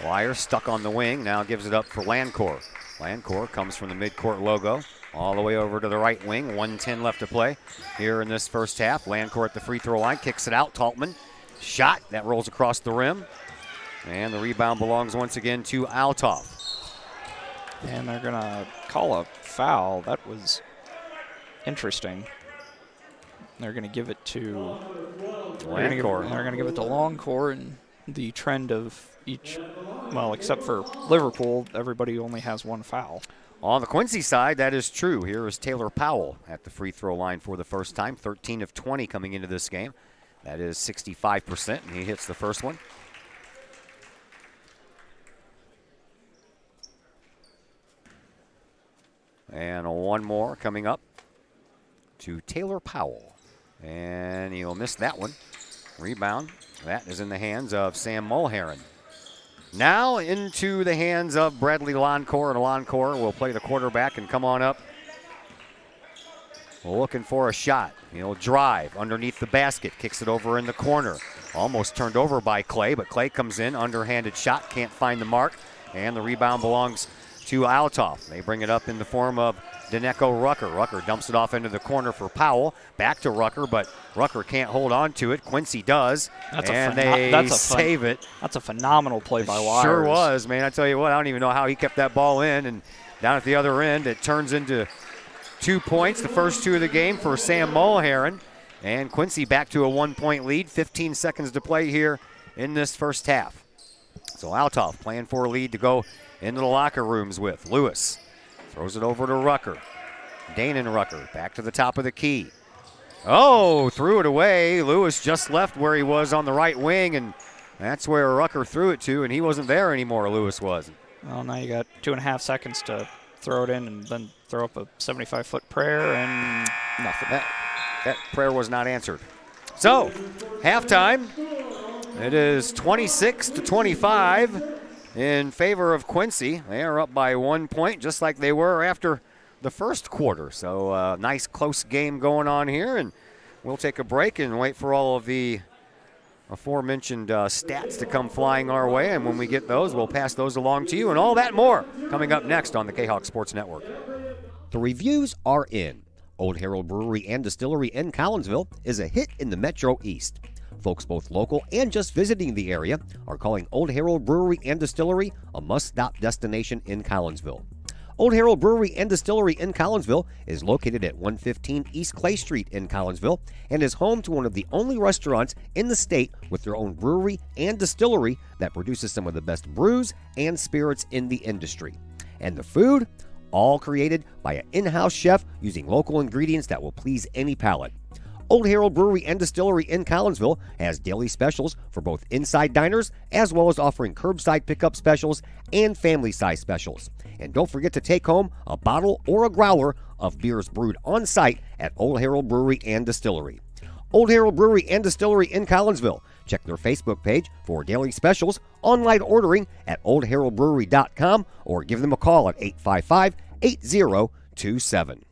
Wires stuck on the wing, now gives it up for Landcourt. Landcourt comes from the midcourt logo all the way over to the right wing. 1:10 left to play here in this first half. Landcourt at the free throw line, kicks it out. Taltman, shot, that rolls across the rim. And the rebound belongs once again to Althoff. And they're going to call a foul. That was interesting. They're going to give it to Landcourt. They're going to give it to Longcourt, and the trend of each, well, except for Liverpool, everybody only has one foul. On the Quincy side, that is true. Here is Taylor Powell at the free throw line for the first time. 13 of 20 coming into this game. That is 65%, and he hits the first one. And one more coming up to Taylor Powell. And he'll miss that one. Rebound. That is in the hands of Sam Mulheron. Now into the hands of Bradley Loncourt, and Loncourt will play the quarterback and come on up. Looking for a shot. He'll drive underneath the basket, kicks it over in the corner. Almost turned over by Clay, but Clay comes in, underhanded shot, can't find the mark, and the rebound belongs to Althoff. They bring it up in the form of Daneko Rucker. Rucker dumps it off into the corner for Powell. Back to Rucker, but Rucker can't hold on to it. Quincy does, and they save it. That's a phenomenal play by Wires. Sure was, man. I tell you what, I don't even know how he kept that ball in. And down at the other end, it turns into 2 points, the first 2 of the game for Sam Mulheron. And Quincy back to a 1-point lead. 15 seconds to play here in this first half. So Althoff playing for a lead to go into the locker rooms with. Lewis throws it over to Rucker. Danenrucker back to the top of the key. Oh, threw it away. Lewis just left where he was on the right wing, and that's where Rucker threw it to, and he wasn't there anymore, Lewis wasn't. Well, now you got 2.5 seconds to throw it in and then throw up a 75-foot prayer, and nothing. That prayer was not answered. So, halftime. It is 26-25 in favor of Quincy. They are up by 1 point, just like they were after the first quarter. So, nice close game going on here, and we'll take a break and wait for all of the aforementioned stats to come flying our way. And when we get those, we'll pass those along to you, and all that more coming up next on the K-Hawk Sports Network. The reviews are in. Old Herald Brewery and Distillery in Collinsville is a hit in the Metro East. Folks both local and just visiting the area are calling Old Herald Brewery and Distillery a must-stop destination in Collinsville. Old Herald Brewery and Distillery in Collinsville is located at 115 East Clay Street in Collinsville and is home to one of the only restaurants in the state with their own brewery and distillery that produces some of the best brews and spirits in the industry. And the food? All created by an in-house chef using local ingredients that will please any palate. Old Herald Brewery and Distillery in Collinsville has daily specials for both inside diners as well as offering curbside pickup specials and family size specials. And don't forget to take home a bottle or a growler of beers brewed on site at Old Herald Brewery and Distillery. Old Herald Brewery and Distillery in Collinsville. Check their Facebook page for daily specials, online ordering at oldheraldbrewery.com, or give them a call at 855-8027.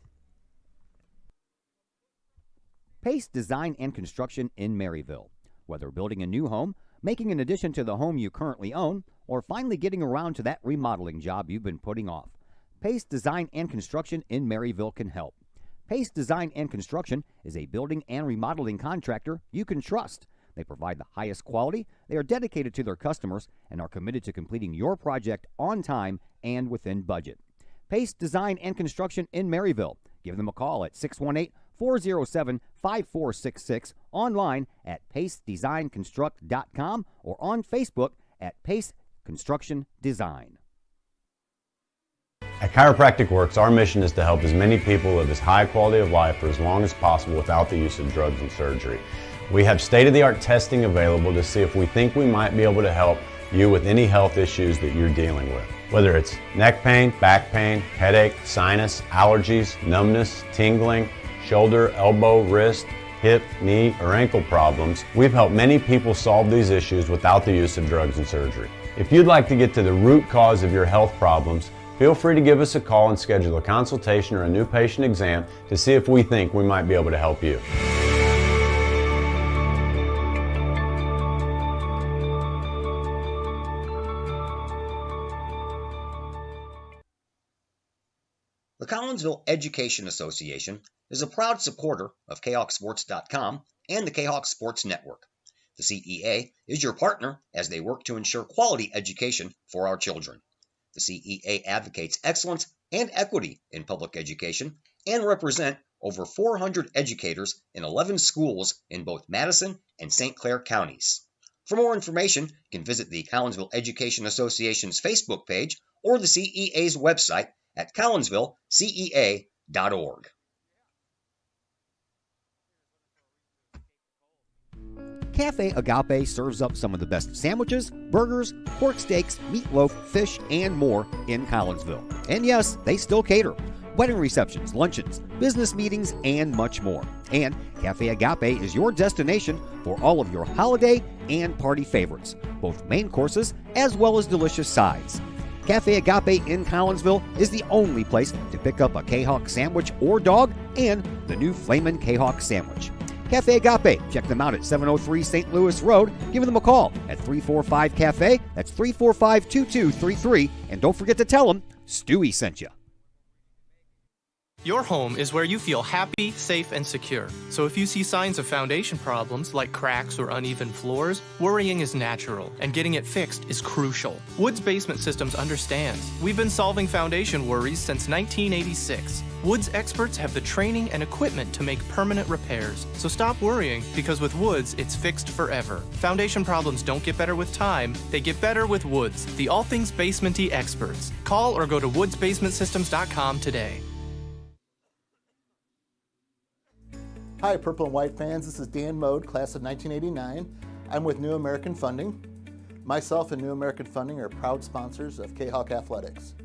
Pace Design and Construction in Maryville. Whether building a new home, making an addition to the home you currently own, or finally getting around to that remodeling job you've been putting off, Pace Design and Construction in Maryville can help. Pace Design and Construction is a building and remodeling contractor you can trust. They provide the highest quality, they are dedicated to their customers, and are committed to completing your project on time and within budget. Pace Design and Construction in Maryville. Give them a call at 618-407-5466, online at pacedesignconstruct.com, or on Facebook at Pace Construction Design. At Chiropractic Works, our mission is to help as many people live as high quality of life for as long as possible without the use of drugs and surgery. We have state-of-the-art testing available to see if we think we might be able to help you with any health issues that you're dealing with. Whether it's neck pain, back pain, headache, sinus, allergies, numbness, tingling, shoulder, elbow, wrist, hip, knee, or ankle problems, we've helped many people solve these issues without the use of drugs and surgery. If you'd like to get to the root cause of your health problems, feel free to give us a call and schedule a consultation or a new patient exam to see if we think we might be able to help you. The Collinsville Education Association is a proud supporter of KHawkSports.com and the KHawk Sports Network. The CEA is your partner as they work to ensure quality education for our children. The CEA advocates excellence and equity in public education and represent over 400 educators in 11 schools in both Madison and St. Clair counties. For more information, you can visit the Collinsville Education Association's Facebook page or the CEA's website at collinsvillecea.org. Cafe Agape serves up some of the best sandwiches, burgers, pork steaks, meatloaf, fish, and more in Collinsville. And yes, they still cater. Wedding receptions, luncheons, business meetings, and much more. And Cafe Agape is your destination for all of your holiday and party favorites, both main courses as well as delicious sides. Cafe Agape in Collinsville is the only place to pick up a K-Hawk sandwich or dog and the new Flamin' K-Hawk sandwich. Cafe Agape, check them out at 703 St. Louis Road. Give them a call at 345-CAFE. That's 345-2233. And don't forget to tell them Stewie sent you. Your home is where you feel happy, safe, and secure. So if you see signs of foundation problems like cracks or uneven floors, worrying is natural, and getting it fixed is crucial. Woods Basement Systems understands. We've been solving foundation worries since 1986. Woods experts have the training and equipment to make permanent repairs. So stop worrying, because with Woods, it's fixed forever. Foundation problems don't get better with time, they get better with Woods, the all things basement-y experts. Call or go to woodsbasementsystems.com today. Hi, Purple and White fans. This is Dan Mode, class of 1989. I'm with New American Funding. Myself and New American Funding are proud sponsors of K-Hawk Athletics.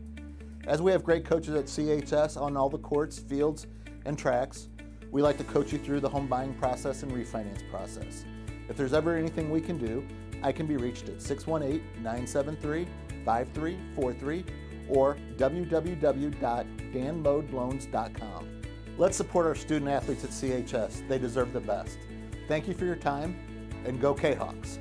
As we have great coaches at CHS on all the courts, fields, and tracks, we like to coach you through the home buying process and refinance process. If there's ever anything we can do, I can be reached at 618-973-5343 or www.danmodeloans.com. Let's support our student athletes at CHS. They deserve the best. Thank you for your time, and go K-Hawks.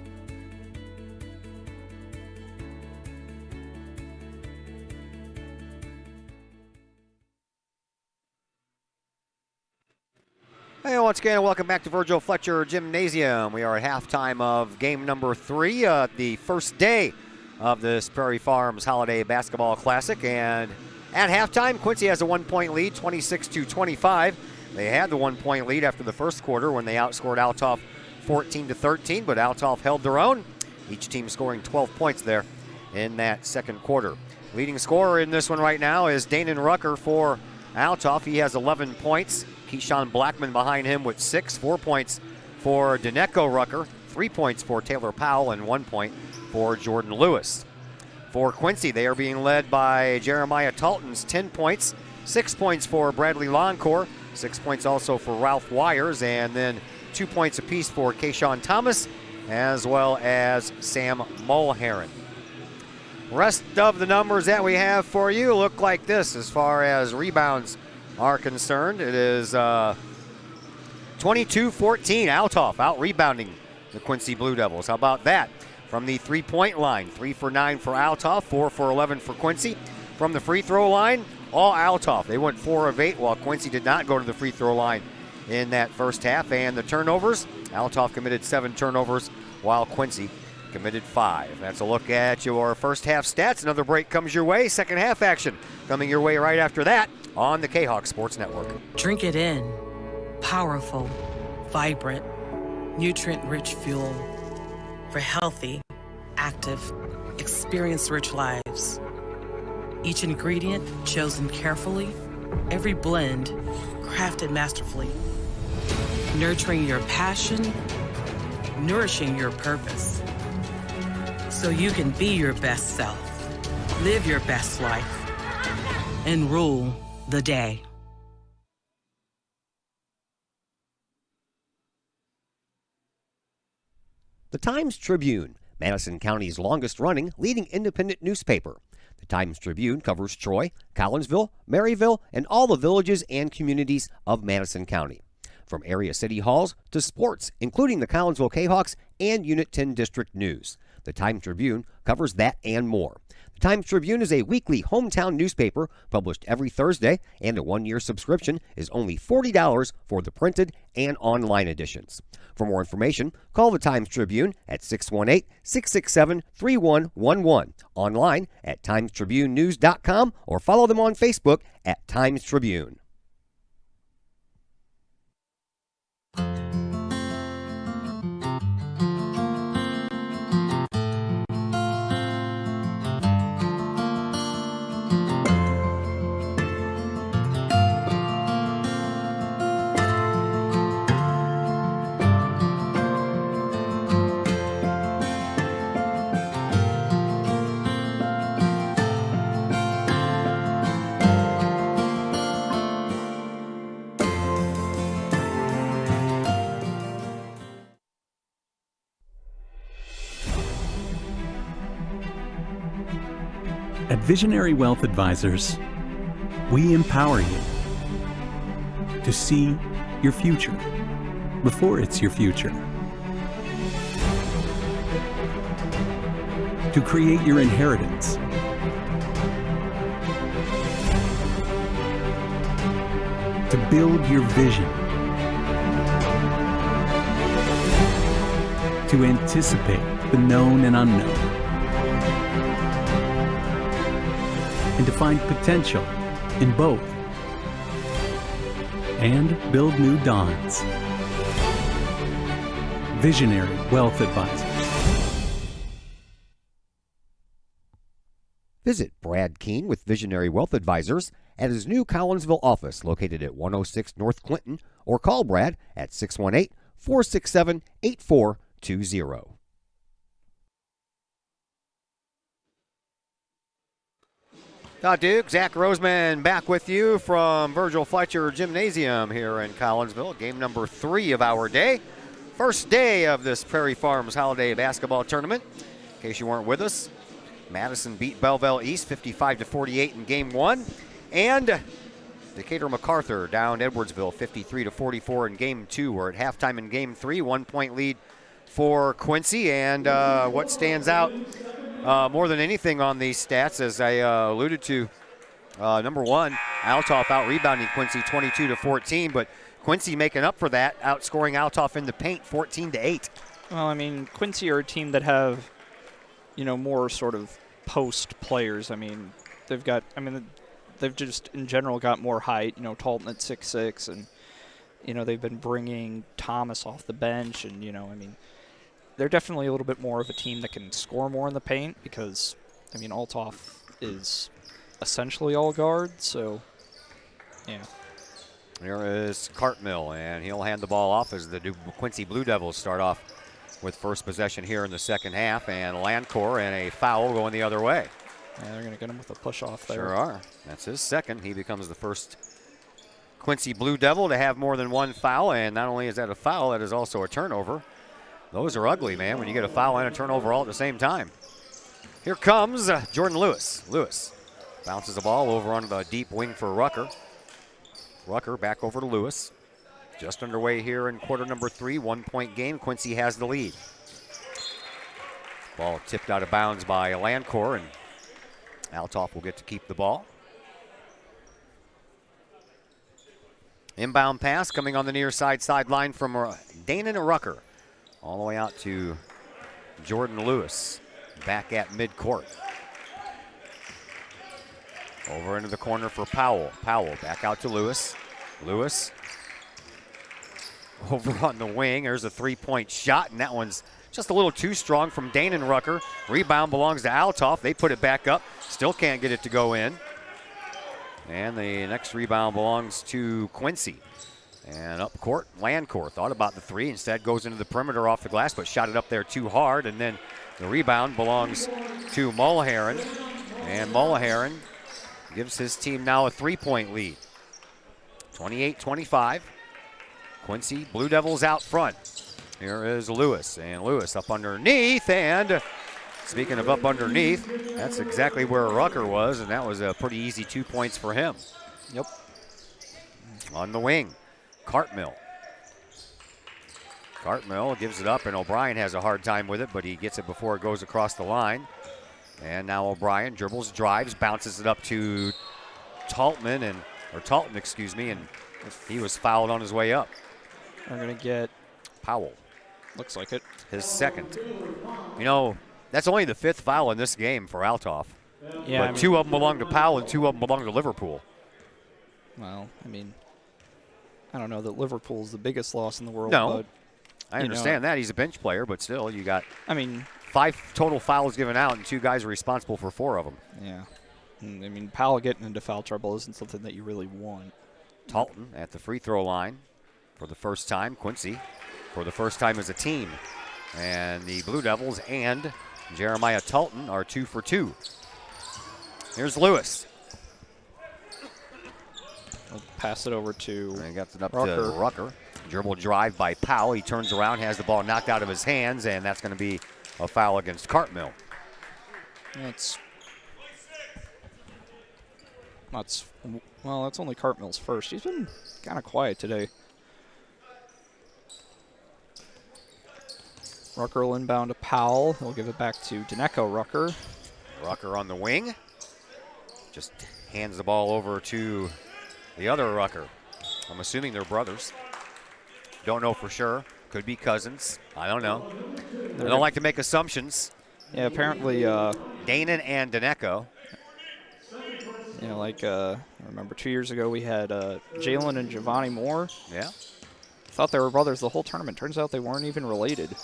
Hey, once again, welcome back to Virgil Fletcher Gymnasium. We are at halftime of game number 3, the first day of this Prairie Farms Holiday Basketball Classic. And at halftime, Quincy has a 1-point lead, 26-25. They had the 1-point lead after the first quarter when they outscored Althoff 14-13, but Althoff held their own. Each team scoring 12 points there in that second quarter. Leading scorer in this one right now is Danon Rucker for Althoff. He has 11 points. Keyshawn Blackman behind him with 6. 4 points for Daneko Rucker, 3 points for Taylor Powell, and 1 point for Jordan Lewis. For Quincy, they are being led by Jeremiah Talton's 10 points, 6 points for Bradley Loncourt, 6 points also for Ralph Wires, and then 2 points apiece for Kayshawn Thomas, as well as Sam Mulheron. Rest of the numbers that we have for you look like this as far as rebounds are concerned. It is 22-14, Althoff out rebounding the Quincy Blue Devils. How about that? From the three-point line, 3 for 9 for Althoff, 4 for 11 for Quincy. From the free throw line, all Althoff. They went 4 of 8, while Quincy did not go to the free throw line in that first half. And the turnovers, Althoff committed 7 turnovers, while Quincy committed 5. That's a look at your first half stats. Another break comes your way. Second half action coming your way right after that on the K-Hawk Sports Network. Drink it in. Powerful, vibrant, nutrient-rich fuel for healthy, active, experience-rich lives. Each ingredient chosen carefully, every blend crafted masterfully. Nurturing your passion, nourishing your purpose. So you can be your best self, live your best life, and rule the day. The Times-Tribune, Madison County's longest-running leading independent newspaper. The Times-Tribune covers Troy, Collinsville, Maryville, and all the villages and communities of Madison County. From area city halls to sports, including the Collinsville K-Hawks and Unit 10 District News. The Times-Tribune covers that and more. The Times-Tribune is a weekly hometown newspaper published every Thursday, and a 1-year subscription is only $40 for the printed and online editions. For more information, call the Times-Tribune at 618-667-3111, online at timestribunenews.com, or follow them on Facebook at Times-Tribune. At Visionary Wealth Advisors, we empower you to see your future before it's your future, to create your inheritance, to build your vision, to anticipate the known and unknown, and to find potential in both, and build new dawns. Visionary Wealth Advisors. Visit Brad Keene with Visionary Wealth Advisors at his new Collinsville office located at 106 North Clinton, or call Brad at 618-467-8420. Todd Duke, Zach Roseman back with you from Virgil Fletcher Gymnasium here in Collinsville. Game number 3 of our day. First day of this Prairie Farms Holiday Basketball Tournament. In case you weren't with us, Madison beat Belleville East 55-48 in Game 1. And Decatur MacArthur downed Edwardsville 53-44 in Game 2. We're at halftime in Game 3, 1-point lead for Quincy. And what stands out more than anything on these stats, as I alluded to, number one, Althoff out-rebounding Quincy 22-14, but Quincy making up for that, outscoring Althoff in the paint 14-8. Well, I mean, Quincy are a team that have, more sort of post players. I mean, they've just in general got more height. Talton at 6'6", and they've been bringing Thomas off the bench, and they're definitely a little bit more of a team that can score more in the paint because, Althoff is essentially all guard, so yeah. Here is Cartmill, and he'll hand the ball off as the Quincy Blue Devils start off with first possession here in the second half, and Landcor and a foul going the other way. Yeah, they're going to get him with a push-off there. Sure are. That's his second. He becomes the first Quincy Blue Devil to have more than one foul, and not only is that a foul, that is also a turnover. Those are ugly, man, when you get a foul and a turnover all at the same time. Here comes Jordan Lewis. Lewis bounces the ball over onto the deep wing for Rucker. Rucker back over to Lewis. Just underway here in quarter number 3, 1-point game. Quincy has the lead. Ball tipped out of bounds by Landcor, and Althoff will get to keep the ball. Inbound pass coming on the near sideline from Danon Rucker. All the way out to Jordan Lewis, back at midcourt. Over into the corner for Powell. Powell back out to Lewis. Lewis over on the wing. There's a three-point shot, and that one's just a little too strong from Danon Rucker. Rebound belongs to Althoff. They put it back up. Still can't get it to go in. And the next rebound belongs to Quincy. And up court, Landcor thought about the three. Instead goes into the perimeter off the glass, but shot it up there too hard. And then the rebound belongs to Mulheron. And Mulheron gives his team now a three-point lead. 28-25. Quincy Blue Devils out front. Here is Lewis, and Lewis up underneath, and speaking of up underneath, that's exactly where Rucker was, and that was a pretty easy 2 points for him. Yep. On the wing, Cartmill. Cartmill gives it up, and O'Brien has a hard time with it, but he gets it before it goes across the line. And now O'Brien dribbles, drives, bounces it up to Talton, and he was fouled on his way up. They're going to get Powell. Looks like it. His second. That's only the fifth foul in this game for Althoff. Yeah, but two of them belong to Powell and two of them belong to Liverpool. Well, I don't know that Liverpool's the biggest loss in the world. No, but, I understand that. He's a bench player, but still, you got 5 total fouls given out, and 2 guys are responsible for 4 of them. Yeah. Powell getting into foul trouble isn't something that you really want. Talton at the free throw line for the first time. Quincy for the first time as a team. And the Blue Devils and Jeremiah Talton are 2 for 2. Here's Lewis. I'll pass it over to And got it up Rucker. to Rucker. Dribble drive by Powell. He turns around, has the ball knocked out of his hands, and that's going to be a foul against Cartmill. That's only Cartmill's first. He's been kind of quiet today. Rucker will inbound to Powell. He'll give it back to Deneco Rucker. Rucker on the wing. Just hands the ball over to the other Rucker. I'm assuming they're brothers. Don't know for sure. Could be cousins. I don't know. I don't like to make assumptions. Yeah, apparently. Danon and Deneco. I remember 2 years ago we had Jalen and Giovanni Moore. Yeah. Thought they were brothers the whole tournament. Turns out they weren't even related.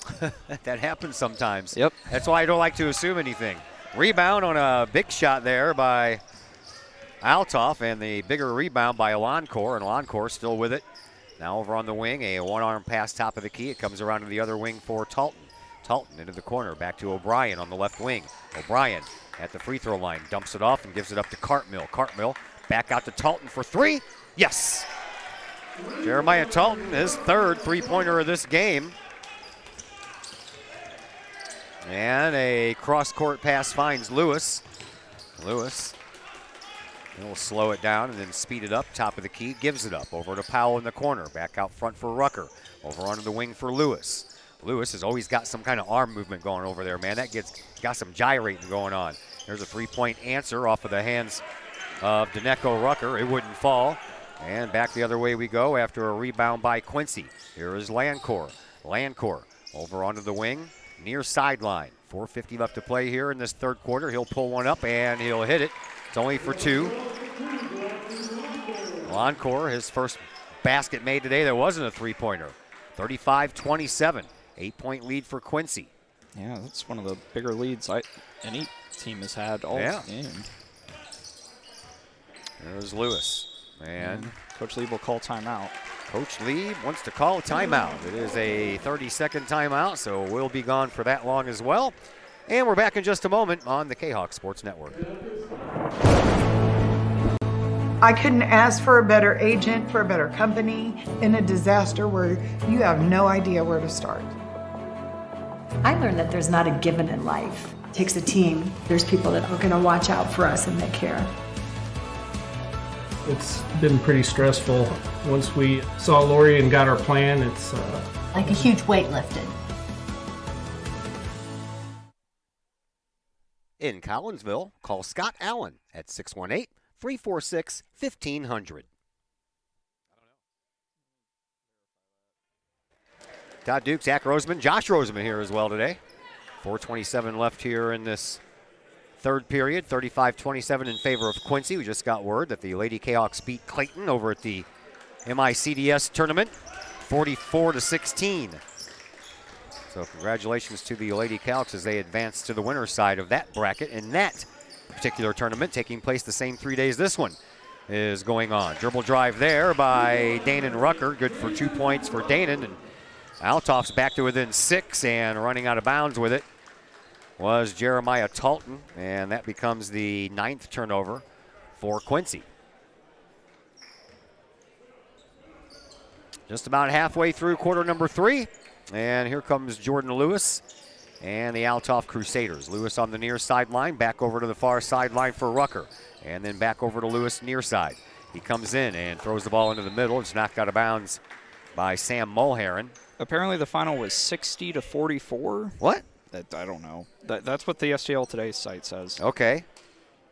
That happens sometimes. Yep. That's why I don't like to assume anything. Rebound on a big shot there by Althoff, and the bigger rebound by Landcor, and Landcor still with it. Now over on the wing, a one-arm pass top of the key. It comes around to the other wing for Talton. Talton into the corner, back to O'Brien on the left wing. O'Brien at the free throw line, dumps it off and gives it up to Cartmill. Cartmill back out to Talton for 3. Yes! Jeremiah Talton, his third three-pointer of this game. And a cross-court pass finds Lewis. Lewis will slow it down and then speed it up, top of the key, gives it up over to Powell in the corner. Back out front for Rucker. Over onto the wing for Lewis. Lewis has always got some kind of arm movement going over there, man. That got some gyrating going on. There's a three-point answer off of the hands of Deneco Rucker. It wouldn't fall. And back the other way we go after a rebound by Quincy. Here is Landcor. Landcor over onto the wing, near sideline. 4:50 left to play here in this third quarter. He'll pull one up and he'll hit it. It's only for two. Landcor, his first basket made today that wasn't a three-pointer. 35-27, 8-point lead for Quincy. Yeah, that's one of the bigger leads any team has had all game. There's Lewis. And Coach Lee will call timeout. Coach Lee wants to call a timeout. It is a 30-second timeout, so we'll be gone for that long as well. And we're back in just a moment on the K-Hawk Sports Network. I couldn't ask for a better agent, for a better company in a disaster where you have no idea where to start. I learned that there's not a given in life. It takes a team. There's people that are going to watch out for us and that care. It's been pretty stressful. Once we saw Lori and got our plan, it's like a huge weight lifted. In Collinsville, call Scott Allen at 618-346-1500. Todd Duke, Zach Roseman, Josh Roseman here as well today. 4:27 left here in this third period, 35-27 in favor of Quincy. We just got word that the Lady K-Hawks beat Clayton over at the MICDS tournament, 44-16. So congratulations to the Lady K-Hawks as they advance to the winner's side of that bracket in that particular tournament, taking place the same 3 days this one is going on. Dribble drive there by Danon Rucker, good for 2 points for Danon, and Althoff's back to within 6 and running out of bounds with it was Jeremiah Talton, and that becomes the 9th turnover for Quincy. Just about halfway through quarter number 3, and here comes Jordan Lewis and the Althoff Crusaders. Lewis on the near sideline, back over to the far sideline for Rucker, and then back over to Lewis near side. He comes in and throws the ball into the middle. It's knocked out of bounds by Sam Mulheron. Apparently the final was 60-44. What? I don't know. That's what the STL Today's site says. Okay.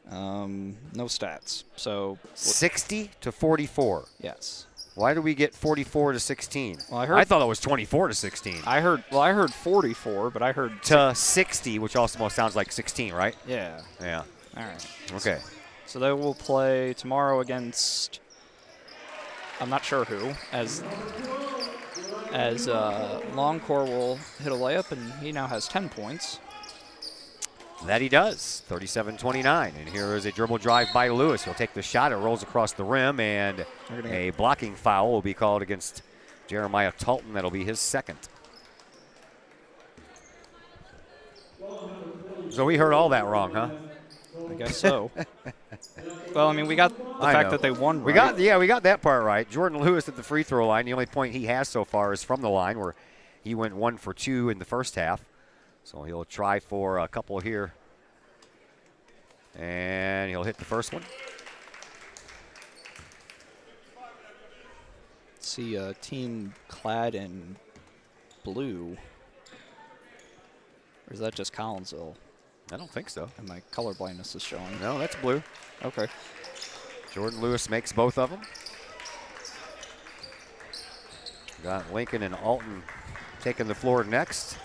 No stats. So 60-44. Yes. Why do we get 44-16? Well, I thought it was 24-16. I heard 44, but I heard to 60, which also sounds like 16, right? Yeah. Yeah. All right. Okay. So they will play tomorrow against, I'm not sure who, as Longcore will hit a layup, and he now has 10 points. That he does, 37-29. And here is a dribble drive by Lewis. He'll take the shot. It rolls across the rim, and a blocking foul will be called against Jeremiah Talton. That'll be his second. So we heard all that wrong, huh? I guess so. Well, I mean, we got the fact that they won, right? We got that part right. Jordan Lewis at the free throw line. The only point he has so far is from the line, where he went 1 for 2 in the first half. So he'll try for a couple here. And he'll hit the first one. See a team clad in blue. Or is that just Collinsville? I don't think so. And my color blindness is showing. No, that's blue. Okay. Jordan Lewis makes both of them. Got Lincoln and Alton taking the floor next.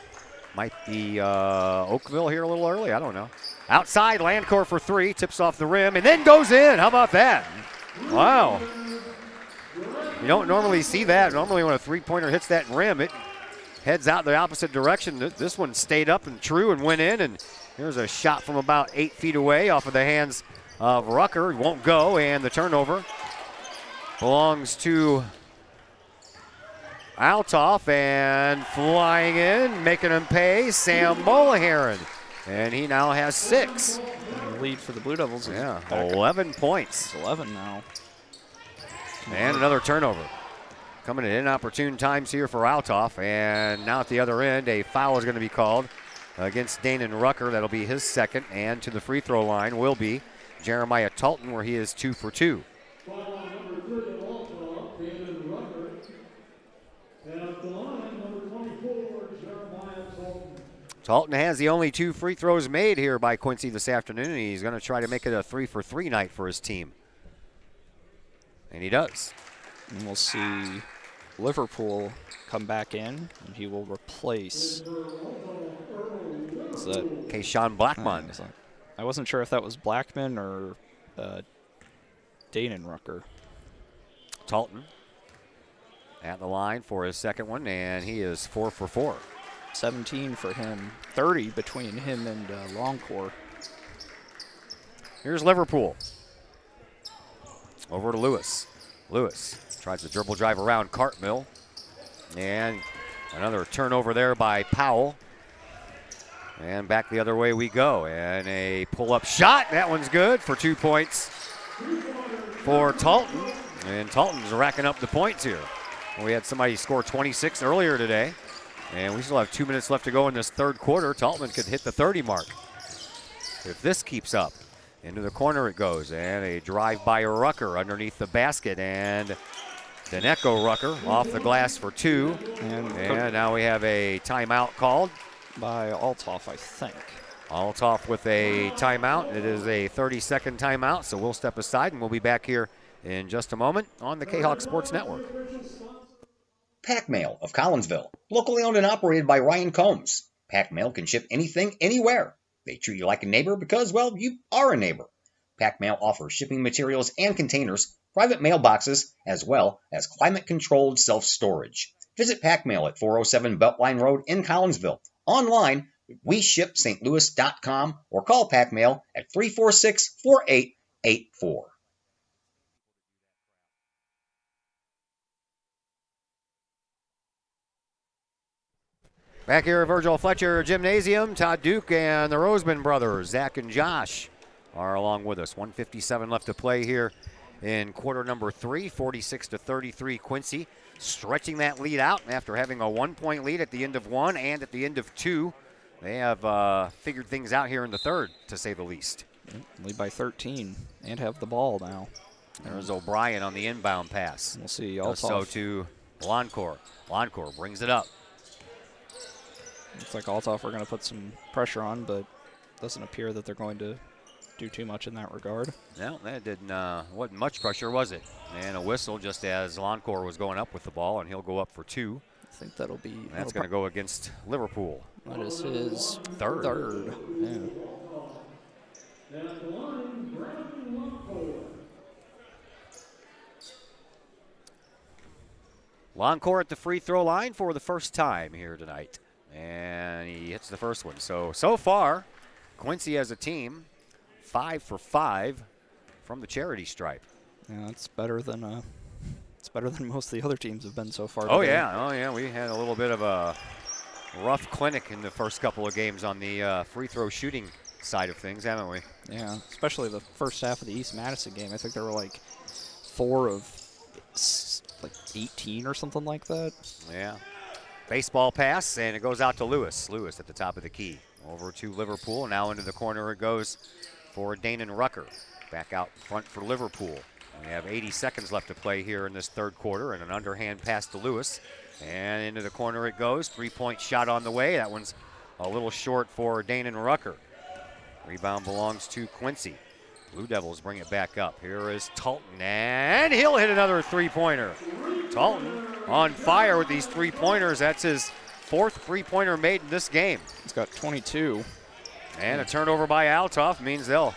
Might be Oakville here a little early. I don't know. Outside, Landcor for 3. Tips off the rim and then goes in. How about that? Wow. You don't normally see that. Normally when a three-pointer hits that rim, it heads out the opposite direction. This one stayed up and true and went in. And here's a shot from about 8 feet away off of the hands of Rucker. It won't go, and the turnover belongs to Althoff, and flying in, making him pay, Sam Mulheron. And he now has 6. The lead for the Blue Devils is 11 points. It's 11 now. And another turnover. Coming at inopportune times here for Althoff. And now at the other end, a foul is going to be called against Danon Rucker. That'll be his second. And to the free throw line will be Jeremiah Talton, where he is 2 for 2. Talton has the only 2 free throws made here by Quincy this afternoon, and he's going to try to make it a 3 for 3 night for his team. And he does. And we'll see Liverpool come back in, and he will replace. Is that Keyshawn Blackmon? I wasn't sure if that was Blackman or Danenrucker. Talton at the line for his second one, and he is 4 for 4. 17 for him, 30 between him and Longcore. Here's Liverpool. Over to Lewis. Lewis tries to dribble drive around Cartmill. And another turnover there by Powell. And back the other way we go. And a pull-up shot. That one's good for 2 points for Talton. And Talton's racking up the points here. We had somebody score 26 earlier today. And we still have 2 minutes left to go in this third quarter. Talton could hit the 30 mark if this keeps up. Into the corner it goes, and a drive by Rucker underneath the basket, and Deneko Rucker off the glass for 2. And now we have a timeout called by Althoff, I think. Althoff with a timeout. It is a 30-second timeout, so we'll step aside, and we'll be back here in just a moment on the K-Hawk Sports Network. Pack Mail of Collinsville, locally owned and operated by Ryan Combs. Pack Mail can ship anything, anywhere. They treat you like a neighbor because, well, you are a neighbor. Pack Mail offers shipping materials and containers, private mailboxes, as well as climate-controlled self-storage. Visit Pack Mail at 407 Beltline Road in Collinsville. Online, WeShipStLouis.com or call Pack Mail at 346-4884. Back here at Virgil Fletcher Gymnasium, Todd Duke and the Roseman brothers, Zach and Josh, are along with us. 1:57 left to play here in quarter number 3, 46-33 Quincy. Stretching that lead out after having a 1-point lead at the end of 1 and at the end of 2. They have figured things out here in the third, to say the least. Lead by 13 and have the ball now. There's O'Brien on the inbound pass. We'll see. So to Loncourt. Loncourt brings it up. Looks like Althoff are going to put some pressure on, but doesn't appear that they're going to do too much in that regard. No, that wasn't much pressure, was it? And a whistle just as Loncourt was going up with the ball, and he'll go up for 2. I think that'll be... That's going to go against Liverpool. That is his third. Yeah. Loncourt at the free throw line for the first time here tonight. And he hits the first one. So far, Quincy as a team, 5 for 5 from the charity stripe. Yeah, that's better than most of the other teams have been so far. Oh today. yeah. We had a little bit of a rough clinic in the first couple of games on the free throw shooting side of things, haven't we? Yeah, especially the first half of the East Madison game. I think there were like 4 of 18 or something like that. Yeah. Baseball pass, and it goes out to Lewis. Lewis at the top of the key. Over to Liverpool. Now into the corner it goes for Danon Rucker. Back out front for Liverpool. We have 80 seconds left to play here in this third quarter, and an underhand pass to Lewis. And into the corner it goes. 3-point shot on the way. That one's a little short for Danon Rucker. Rebound belongs to Quincy. Blue Devils bring it back up. Here is Talton, and he'll hit another 3-pointer. Talton on fire with these 3-pointers. That's his 4th 3-pointer made in this game. He's got 22. And a turnover by Althoff means they'll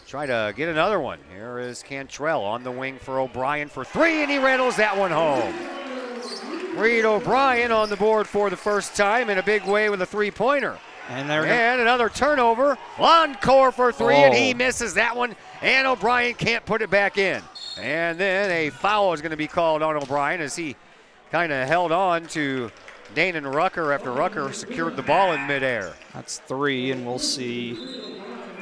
try to get another one. Here is Cantrell on the wing for O'Brien for 3, and he rattles that one home. Reed O'Brien on the board for the first time in a big way with a 3-pointer. And another turnover. Loncourt for 3, and he misses that one. And O'Brien can't put it back in. And then a foul is going to be called on O'Brien as he kind of held on to Danon Rucker after Rucker secured the ball in midair. That's 3, and we'll see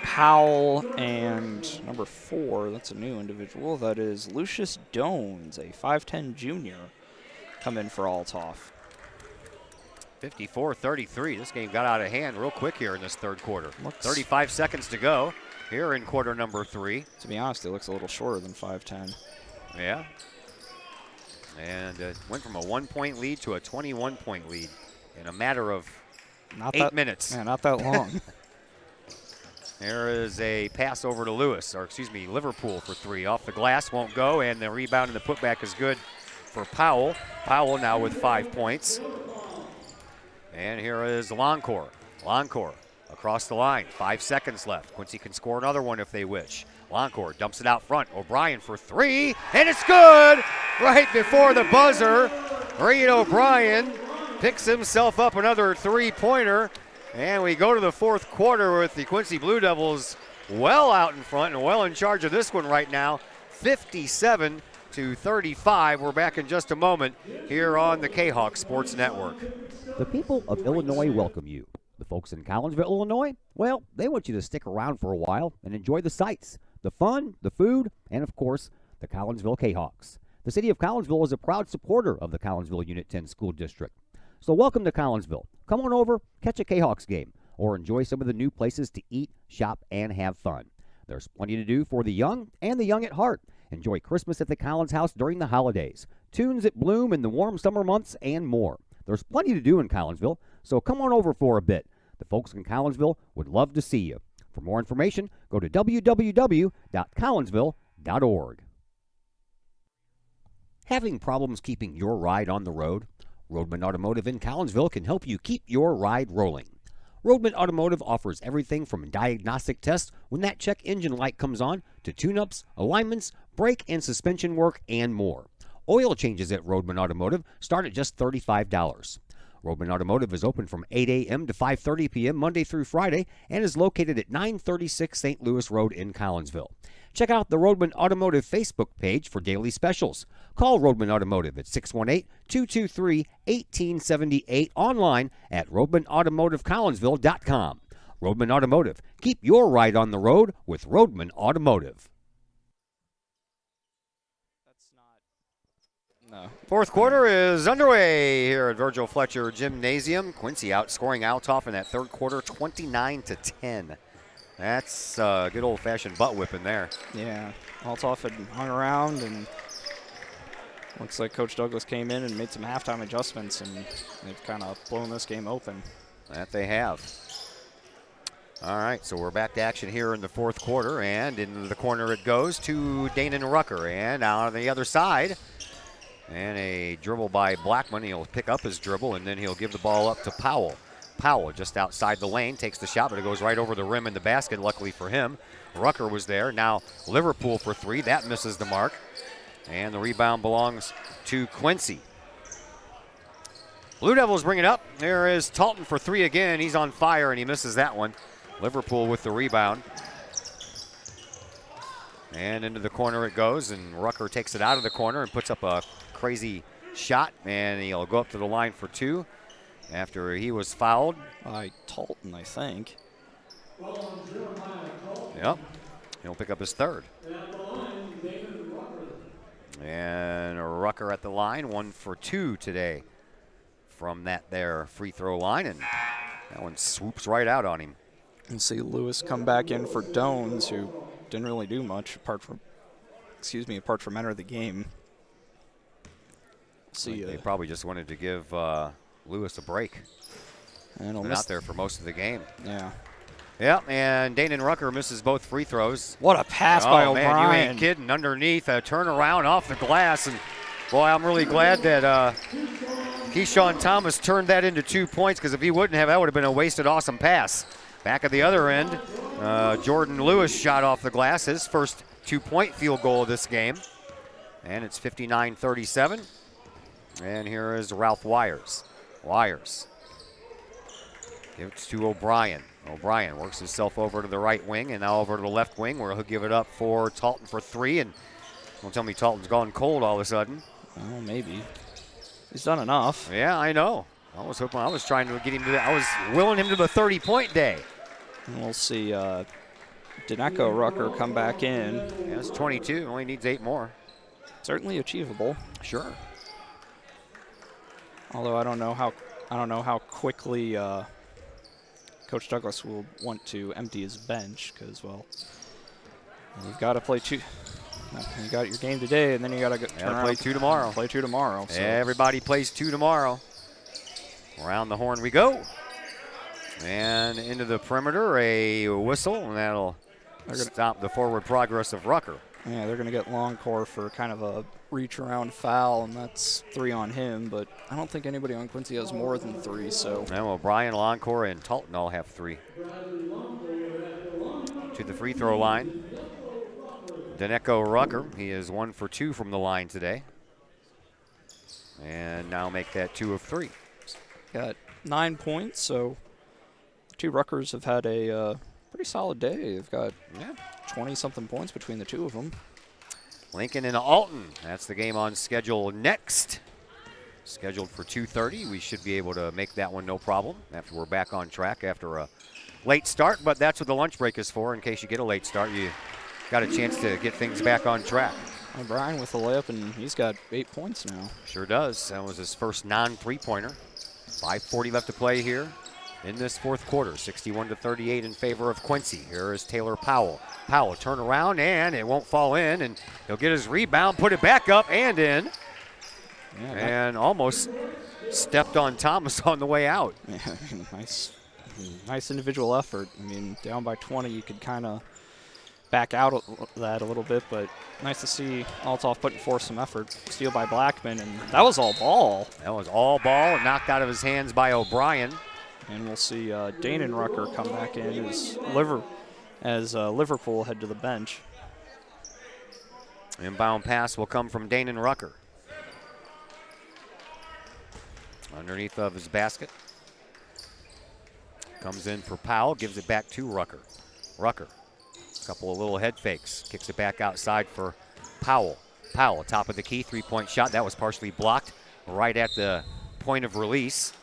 Powell and number 4. That's a new individual. That is Lucius Dones, a 5'10 junior, come in for Althoff. 54-33. This game got out of hand real quick here in this third quarter. 35 seconds to go here in quarter number 3. To be honest, it looks a little shorter than 5'10. Yeah. And went from a 1-point lead to a 21-point lead in a matter of 8 minutes. Yeah, not that long. There is a pass over to Liverpool for 3. Off the glass, won't go, and the rebound and the putback is good for Powell. Powell now with 5 points. And here is Loncourt. Loncourt across the line, 5 seconds left. Quincy can score another one if they wish. Loncourt dumps it out front. O'Brien for 3, and it's good! Right before the buzzer, Reed O'Brien picks himself up another 3-pointer. And we go to the fourth quarter with the Quincy Blue Devils well out in front and well in charge of this one right now, 57-35. We're back in just a moment here on the K-Hawk Sports Network. The people of Illinois welcome you. The folks in Collinsville, Illinois, well, they want you to stick around for a while and enjoy the sights, the fun, the food, and of course, the Collinsville K-Hawks. The city of Collinsville is a proud supporter of the Collinsville Unit 10 School District. So welcome to Collinsville. Come on over, catch a K-Hawks game, or enjoy some of the new places to eat, shop, and have fun. There's plenty to do for the young and the young at heart. Enjoy Christmas at the Collins House during the holidays, tunes at Bloom in the warm summer months, and more. There's plenty to do in Collinsville, so come on over for a bit. The folks in Collinsville would love to see you. For more information, go to www.collinsville.org. Having problems keeping your ride on the road? Roadman Automotive in Collinsville can help you keep your ride rolling. Roadman Automotive offers everything from diagnostic tests when that check engine light comes on to tune-ups, alignments, brake and suspension work, and more. Oil changes at Roadman Automotive start at just $35. Roadman Automotive is open from 8 a.m. to 5:30 p.m. Monday through Friday and is located at 936 St. Louis Road in Collinsville. Check out the Roadman Automotive Facebook page for daily specials. Call Roadman Automotive at 618-223-1878, online at roadmanautomotivecollinsville.com. Roadman Automotive. Keep your ride on the road with Roadman Automotive. No. Fourth quarter is underway here at Virgil Fletcher Gymnasium. Quincy outscoring Althoff in that third quarter, 29-10. That's a good old-fashioned butt whipping there. Yeah, Althoff had hung around, and looks like Coach Douglas came in and made some halftime adjustments, and they've kind of blown this game open. That they have. All right, so we're back to action here in the fourth quarter, and into the corner it goes to Danon Rucker, and out on the other side. And a dribble by Blackman. He'll pick up his dribble, and then he'll give the ball up to Powell. Powell just outside the lane, takes the shot, but it goes right over the rim in the basket, luckily for him. Rucker was there. Now Liverpool for 3. That misses the mark. And the rebound belongs to Quincy. Blue Devils bring it up. There is Talton for 3 again. He's on fire, and he misses that one. Liverpool with the rebound. And into the corner it goes, and Rucker takes it out of the corner and puts up a crazy shot, and he'll go up to the line for 2 after he was fouled. By Talton, I think. Yep. He'll pick up his 3rd. And Rucker at the line, 1 for 2 today from that there free throw line, and that one swoops right out on him. And see Lewis come back in for Dones, who didn't really do much apart from enter the game. See, they probably just wanted to give Lewis a break. And been out there for most of the game. Yeah. Yep, and Danon Rucker misses both free throws. What a pass by O'Brien. Man, you ain't kidding. Underneath, a turnaround off the glass. And, boy, I'm really glad that Keyshawn Thomas turned that into 2 points, because if he wouldn't have, that would have been a wasted awesome pass. Back at the other end, Jordan Lewis shot off the glass, his first 2-point field goal of this game. And it's 59-37. And here is Ralph Wires. Wires gives to O'Brien. O'Brien works himself over to the right wing and now over to the left wing, where he'll give it up for Talton for 3. And don't tell me Talton's gone cold all of a sudden. Well, maybe. He's done enough. Yeah, I know. I was hoping, I was trying to get him to that. I was willing him to the 30-point day. And we'll see Daneko Rucker come back in. Yeah, it's 22. Only needs 8 more. Certainly achievable. Sure. Although I don't know how quickly Coach Douglas will want to empty his bench, because, well, you've got to play 2. You got your game today, and then you got to turn around. Play 2 tomorrow. Play 2 tomorrow. So. Everybody plays 2 tomorrow. Around the horn we go. And into the perimeter, a whistle, and that'll stop the forward progress of Rucker. Yeah, they're going to get Longcore for kind of a reach-around foul, and that's 3 on him, but I don't think anybody on Quincy has more than 3, so. And well, Brian, Longcore, and Talton all have 3. To the free throw line, Daneko Rucker. He is 1 for 2 from the line today. And now make that 2 of 3. Got 9 points, so the 2 Ruckers have had a pretty solid day. They've got 20-something points between the 2 of them. Lincoln and Alton. That's the game on schedule next. Scheduled for 2:30. We should be able to make that one no problem after we're back on track after a late start, but that's what the lunch break is for. In case you get a late start, you got a chance to get things back on track. Brian with the layup, and he's got 8 points now. Sure does. That was his first non-3-pointer. 5:40 left to play here in this fourth quarter. 61-38 in favor of Quincy. Here is Taylor Powell. Powell turn around, and it won't fall in, and he'll get his rebound, put it back up and in. Yeah, and almost stepped on Thomas on the way out. Yeah, nice individual effort. I mean, down by 20, you could kind of back out of that a little bit, but nice to see Althoff putting forth some effort. Steal by Blackman, and that was all ball. That was all ball, knocked out of his hands by O'Brien. And we'll see Danon Rucker come back in as Liverpool head to the bench. Inbound pass will come from Danon Rucker. Underneath of his basket. Comes in for Powell, gives it back to Rucker. Rucker, a couple of little head fakes. Kicks it back outside for Powell. Powell, top of the key, 3-point shot. That was partially blocked right at the point of release.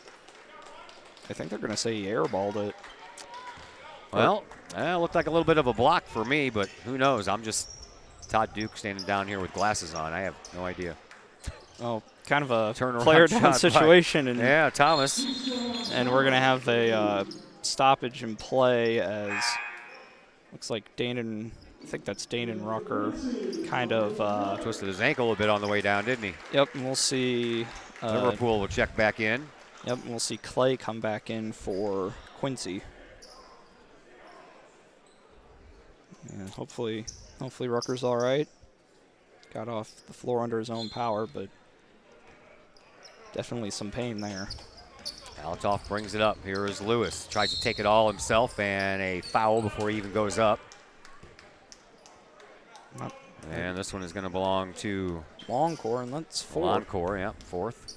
I think they're going to say he airballed it. Well, it looked like a little bit of a block for me, but who knows? I'm just Todd Duke standing down here with glasses on. I have no idea. Oh, kind of a Turnaround player down situation. And yeah, Thomas. And we're going to have a stoppage in play as looks like Danon, I think that's Danon Rucker, kind of twisted his ankle a bit on the way down, didn't he? Yep, and we'll see. Liverpool will check back in. Yep, and we'll see Clay come back in for Quincy. And hopefully Rucker's all right. Got off the floor under his own power, but definitely some pain there. Althoff brings it up. Here is Lewis. Tries to take it all himself, and a foul before he even goes up. And this one is going to belong to Longcore, and that's 4. Longcore, yeah, 4th.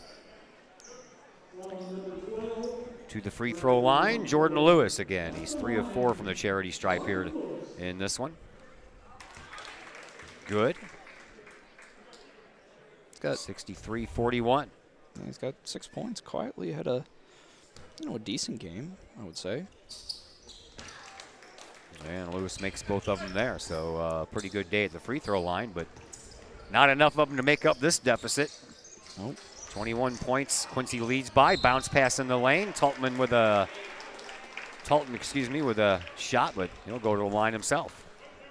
To the free throw line, Jordan Lewis again. He's 3 of 4 from the charity stripe here in this one. Good. He's got 63-41. He's got 6 points. Quietly had a decent game, I would say. And Lewis makes both of them there, so pretty good day at the free throw line, but not enough of them to make up this deficit. Nope. 21 points, Quincy leads by. Bounce pass in the lane. Talton with a shot, but he'll go to the line himself.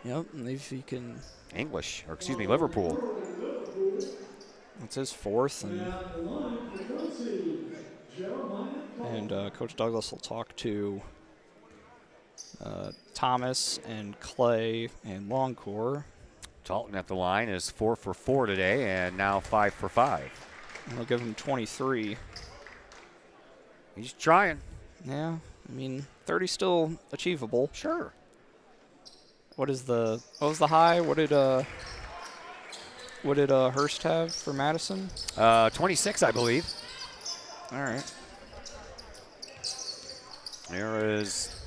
Yep, and if he can. Liverpool. That's his 4th, and Coach Douglas will talk to Thomas and Clay and Longcore. Talton at the line is 4 for 4 today, and now 5 for 5. I'll give him 23. He's trying. Yeah, I mean, 30 still achievable. Sure. What was the high? What did Hurst have for Madison? 26, I believe. All right. There is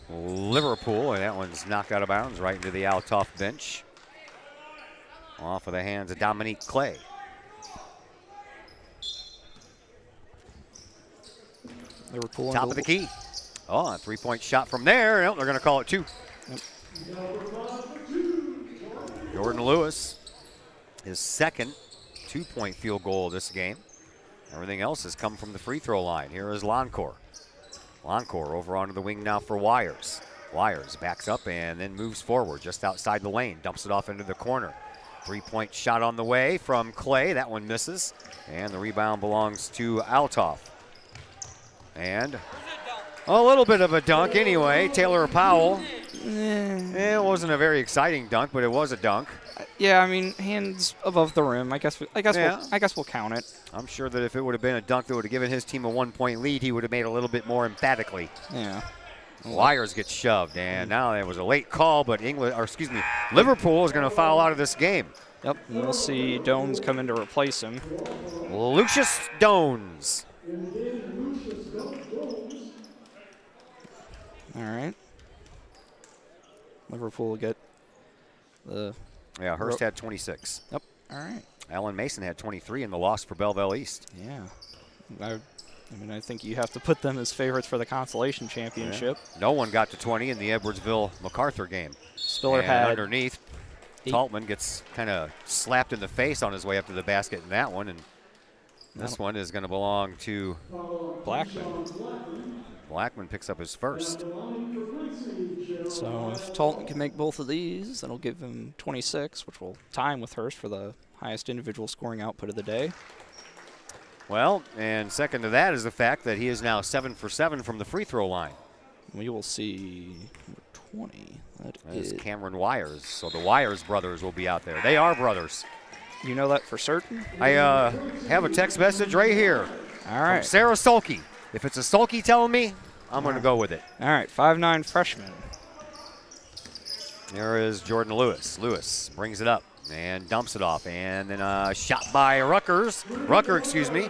Liverpool, and that one's knocked out of bounds right into the Althoff bench. Off of the hands of Dominique Clay. Liverpool top of the key. Oh, a 3-point shot from there. Nope, they're going to call it 2. Yep. Jordan Lewis, his second 2-point field goal of this game. Everything else has come from the free throw line. Here is Longcore. Longcore over onto the wing now for Wires. Wires backs up and then moves forward just outside the lane. Dumps it off into the corner. 3-point shot on the way from Clay. That one misses. And the rebound belongs to Althoff. And A little bit of a dunk anyway. Taylor Powell. It wasn't a very exciting dunk, but it was a dunk. Yeah, I mean, hands above the rim. I guess we'll count it. I'm sure that if it would have been a dunk that would have given his team a 1-point lead, he would have made it a little bit more emphatically. Yeah. Wires get shoved, and now it was a late call, but Liverpool is going to foul out of this game. Yep, and we'll see Dones come in to replace him. Lucius Dones. All right. Liverpool will get the... Yeah, Hurst had 26. Yep, all right. Allen Mason had 23 in the loss for Belleville East. Yeah. I think you have to put them as favorites for the consolation championship. Yeah. No one got to 20 in the Edwardsville-MacArthur game. Spiller and had underneath. Taltman gets kind of slapped in the face on his way up to the basket in that one, and this one is going to belong to Blackman. Blackman picks up his first. So if Talton can make both of these, that'll give him 26, which will tie him with Hurst for the highest individual scoring output of the day. Well, and second to that is the fact that he is now 7 for 7 from the free throw line. We will see number 20. That is Cameron Wires. So the Wires brothers will be out there. They are brothers. You know that for certain? I have a text message right here. All right. From Sarah Sulky. If it's a Sulky telling me, I'm going to go with it. All right, 5'9" freshman. There is Jordan Lewis. Lewis brings it up and dumps it off. And then a shot by Rucker, excuse me.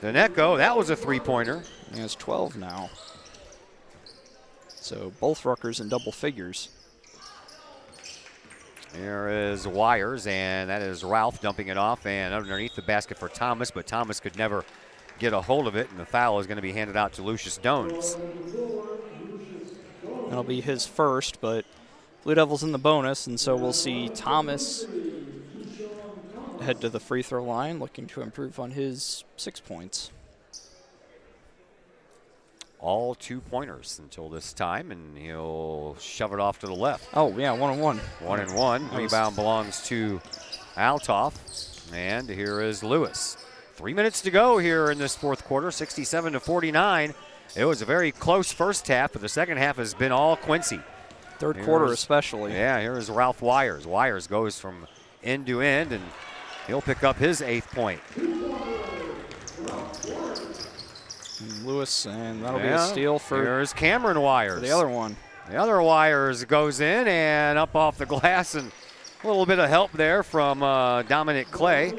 Daneko, that was a three-pointer. He has 12 now. So both Ruckers in double figures. There is Wires, and that is Ralph dumping it off and underneath the basket for Thomas, but Thomas could never get a hold of it, and the foul is going to be handed out to Lucius Dones. That'll be his first, but Blue Devils in the bonus, and so we'll see Thomas head to the free throw line, looking to improve on his 6 points. All 2-pointers until this time, and he'll shove it off to the left. Oh, yeah, 1-on-1. 1-and-1. Rebound belongs to Althoff, and here is Lewis. 3 minutes to go here in this fourth quarter, 67-49. It was a very close first half, but the second half has been all Quincy. Third quarter especially. Yeah, here is Ralph Wires. Wires goes from end to end, and he'll pick up his 8th point. Lewis, and that'll be a steal for... Here's Cameron Wires. For the other one. The other Wires goes in and up off the glass, and a little bit of help there from Dominic Clay.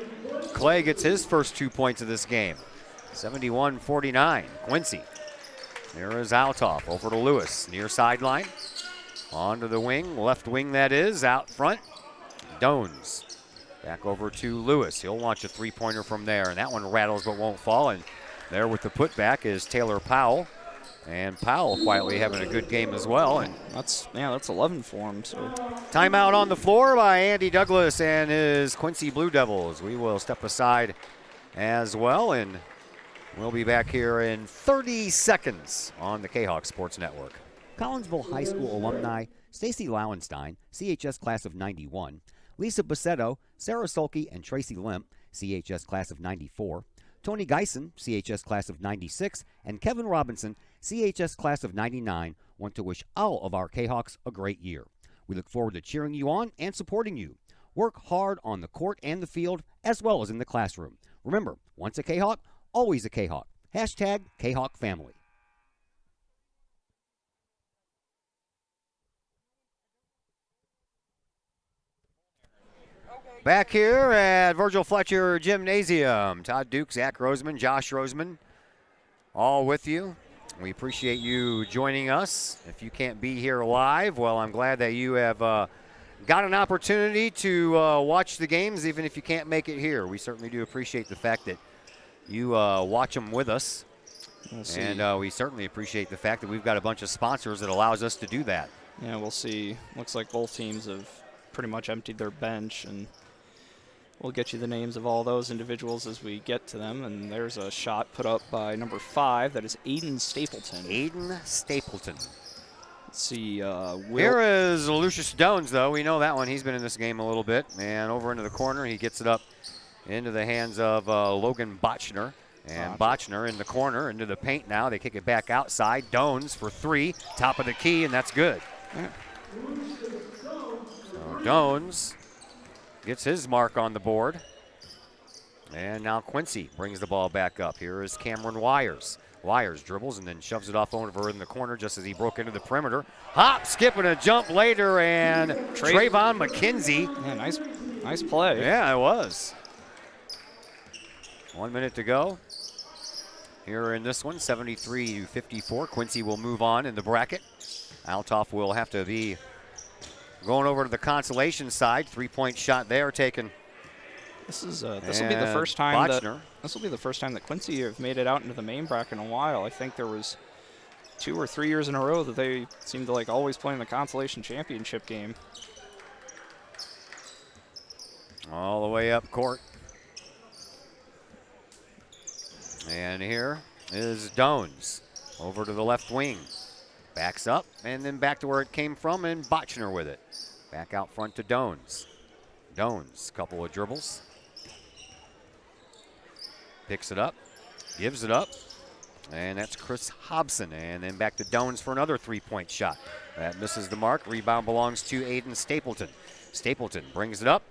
Clay gets his first 2 points of this game. 71-49, Quincy. There is Althoff over to Lewis, near sideline. Onto the wing, left wing that is, out front. Dones. Back over to Lewis. He'll launch a three-pointer from there, and that one rattles but won't fall. And there with the putback is Taylor Powell. And Powell quietly having a good game as well. And that's 11 for him. So. Timeout on the floor by Andy Douglas and his Quincy Blue Devils. We will step aside as well, and we'll be back here in 30 seconds on the K-Hawk Sports Network. Collinsville High School alumni Stacy Lauenstein, CHS class of 91, Lisa Bassetto, Sarah Sulky, and Tracy Limp, CHS class of 94, Tony Geisen, CHS class of 96, and Kevin Robinson, CHS class of 99, want to wish all of our K-Hawks a great year. We look forward to cheering you on and supporting you. Work hard on the court and the field, as well as in the classroom. Remember, once a K-Hawk, always a K-Hawk. Hashtag K-Hawk Family. Back here at Virgil Fletcher Gymnasium. Todd Duke, Zach Roseman, Josh Roseman, all with you. We appreciate you joining us. If you can't be here live, well, I'm glad that you have got an opportunity to watch the games, even if you can't make it here. We certainly do appreciate the fact that you watch them with us. And we certainly appreciate the fact that we've got a bunch of sponsors that allows us to do that. Yeah, we'll see. Looks like both teams have pretty much emptied their bench, and we'll get you the names of all those individuals as we get to them. And there's a shot put up by number 5. That is Aiden Stapleton. Aiden Stapleton. Let's see. Here is Lucius Dones, though. We know that one. He's been in this game a little bit. And over into the corner, he gets it up into the hands of Logan Botchner. And Botchner in the corner, into the paint now. They kick it back outside. Dones for 3, top of the key, and that's good. Yeah. So Dones gets his mark on the board. And now Quincy brings the ball back up. Here is Cameron Wires. Wires dribbles and then shoves it off over in the corner just as he broke into the perimeter. Hop, skip, and a jump later, and Trayvon McKenzie. Yeah, nice play. Yeah, it was. 1 minute to go. Here in this one, 73-54. Quincy will move on in the bracket. Althoff will have to be going over to the consolation side. 3-point shot there taken. This will be the first time Botchner. this will be the first time that Quincy have made it out into the main bracket in a while. I think there was 2 or 3 years in a row that they seemed to like always play in the consolation championship game. All the way up court. And here is Dones over to the left wing. Backs up and then back to where it came from, and Botchner with it. Back out front to Dones. Dones, couple of dribbles. Picks it up, gives it up, and that's Chris Hobson. And then back to Dones for another 3-point shot. That misses the mark. Rebound belongs to Aiden Stapleton. Stapleton brings it up.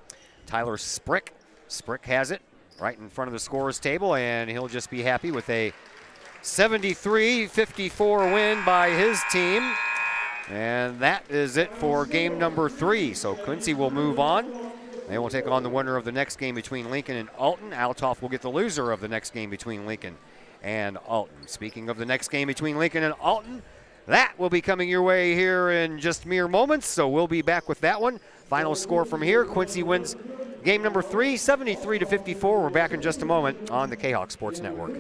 Tyler Sprick. Sprick has it right in front of the scorer's table, and he'll just be happy with a 73-54 win by his team. And that is it for game number 3. So Quincy will move on. They will take on the winner of the next game between Lincoln and Alton. Althoff will get the loser of the next game between Lincoln and Alton. Speaking of the next game between Lincoln and Alton, that will be coming your way here in just mere moments, so we'll be back with that one. Final score from here, Quincy wins game number 3, 73-54. We're back in just a moment on the K-Hawk Sports Network.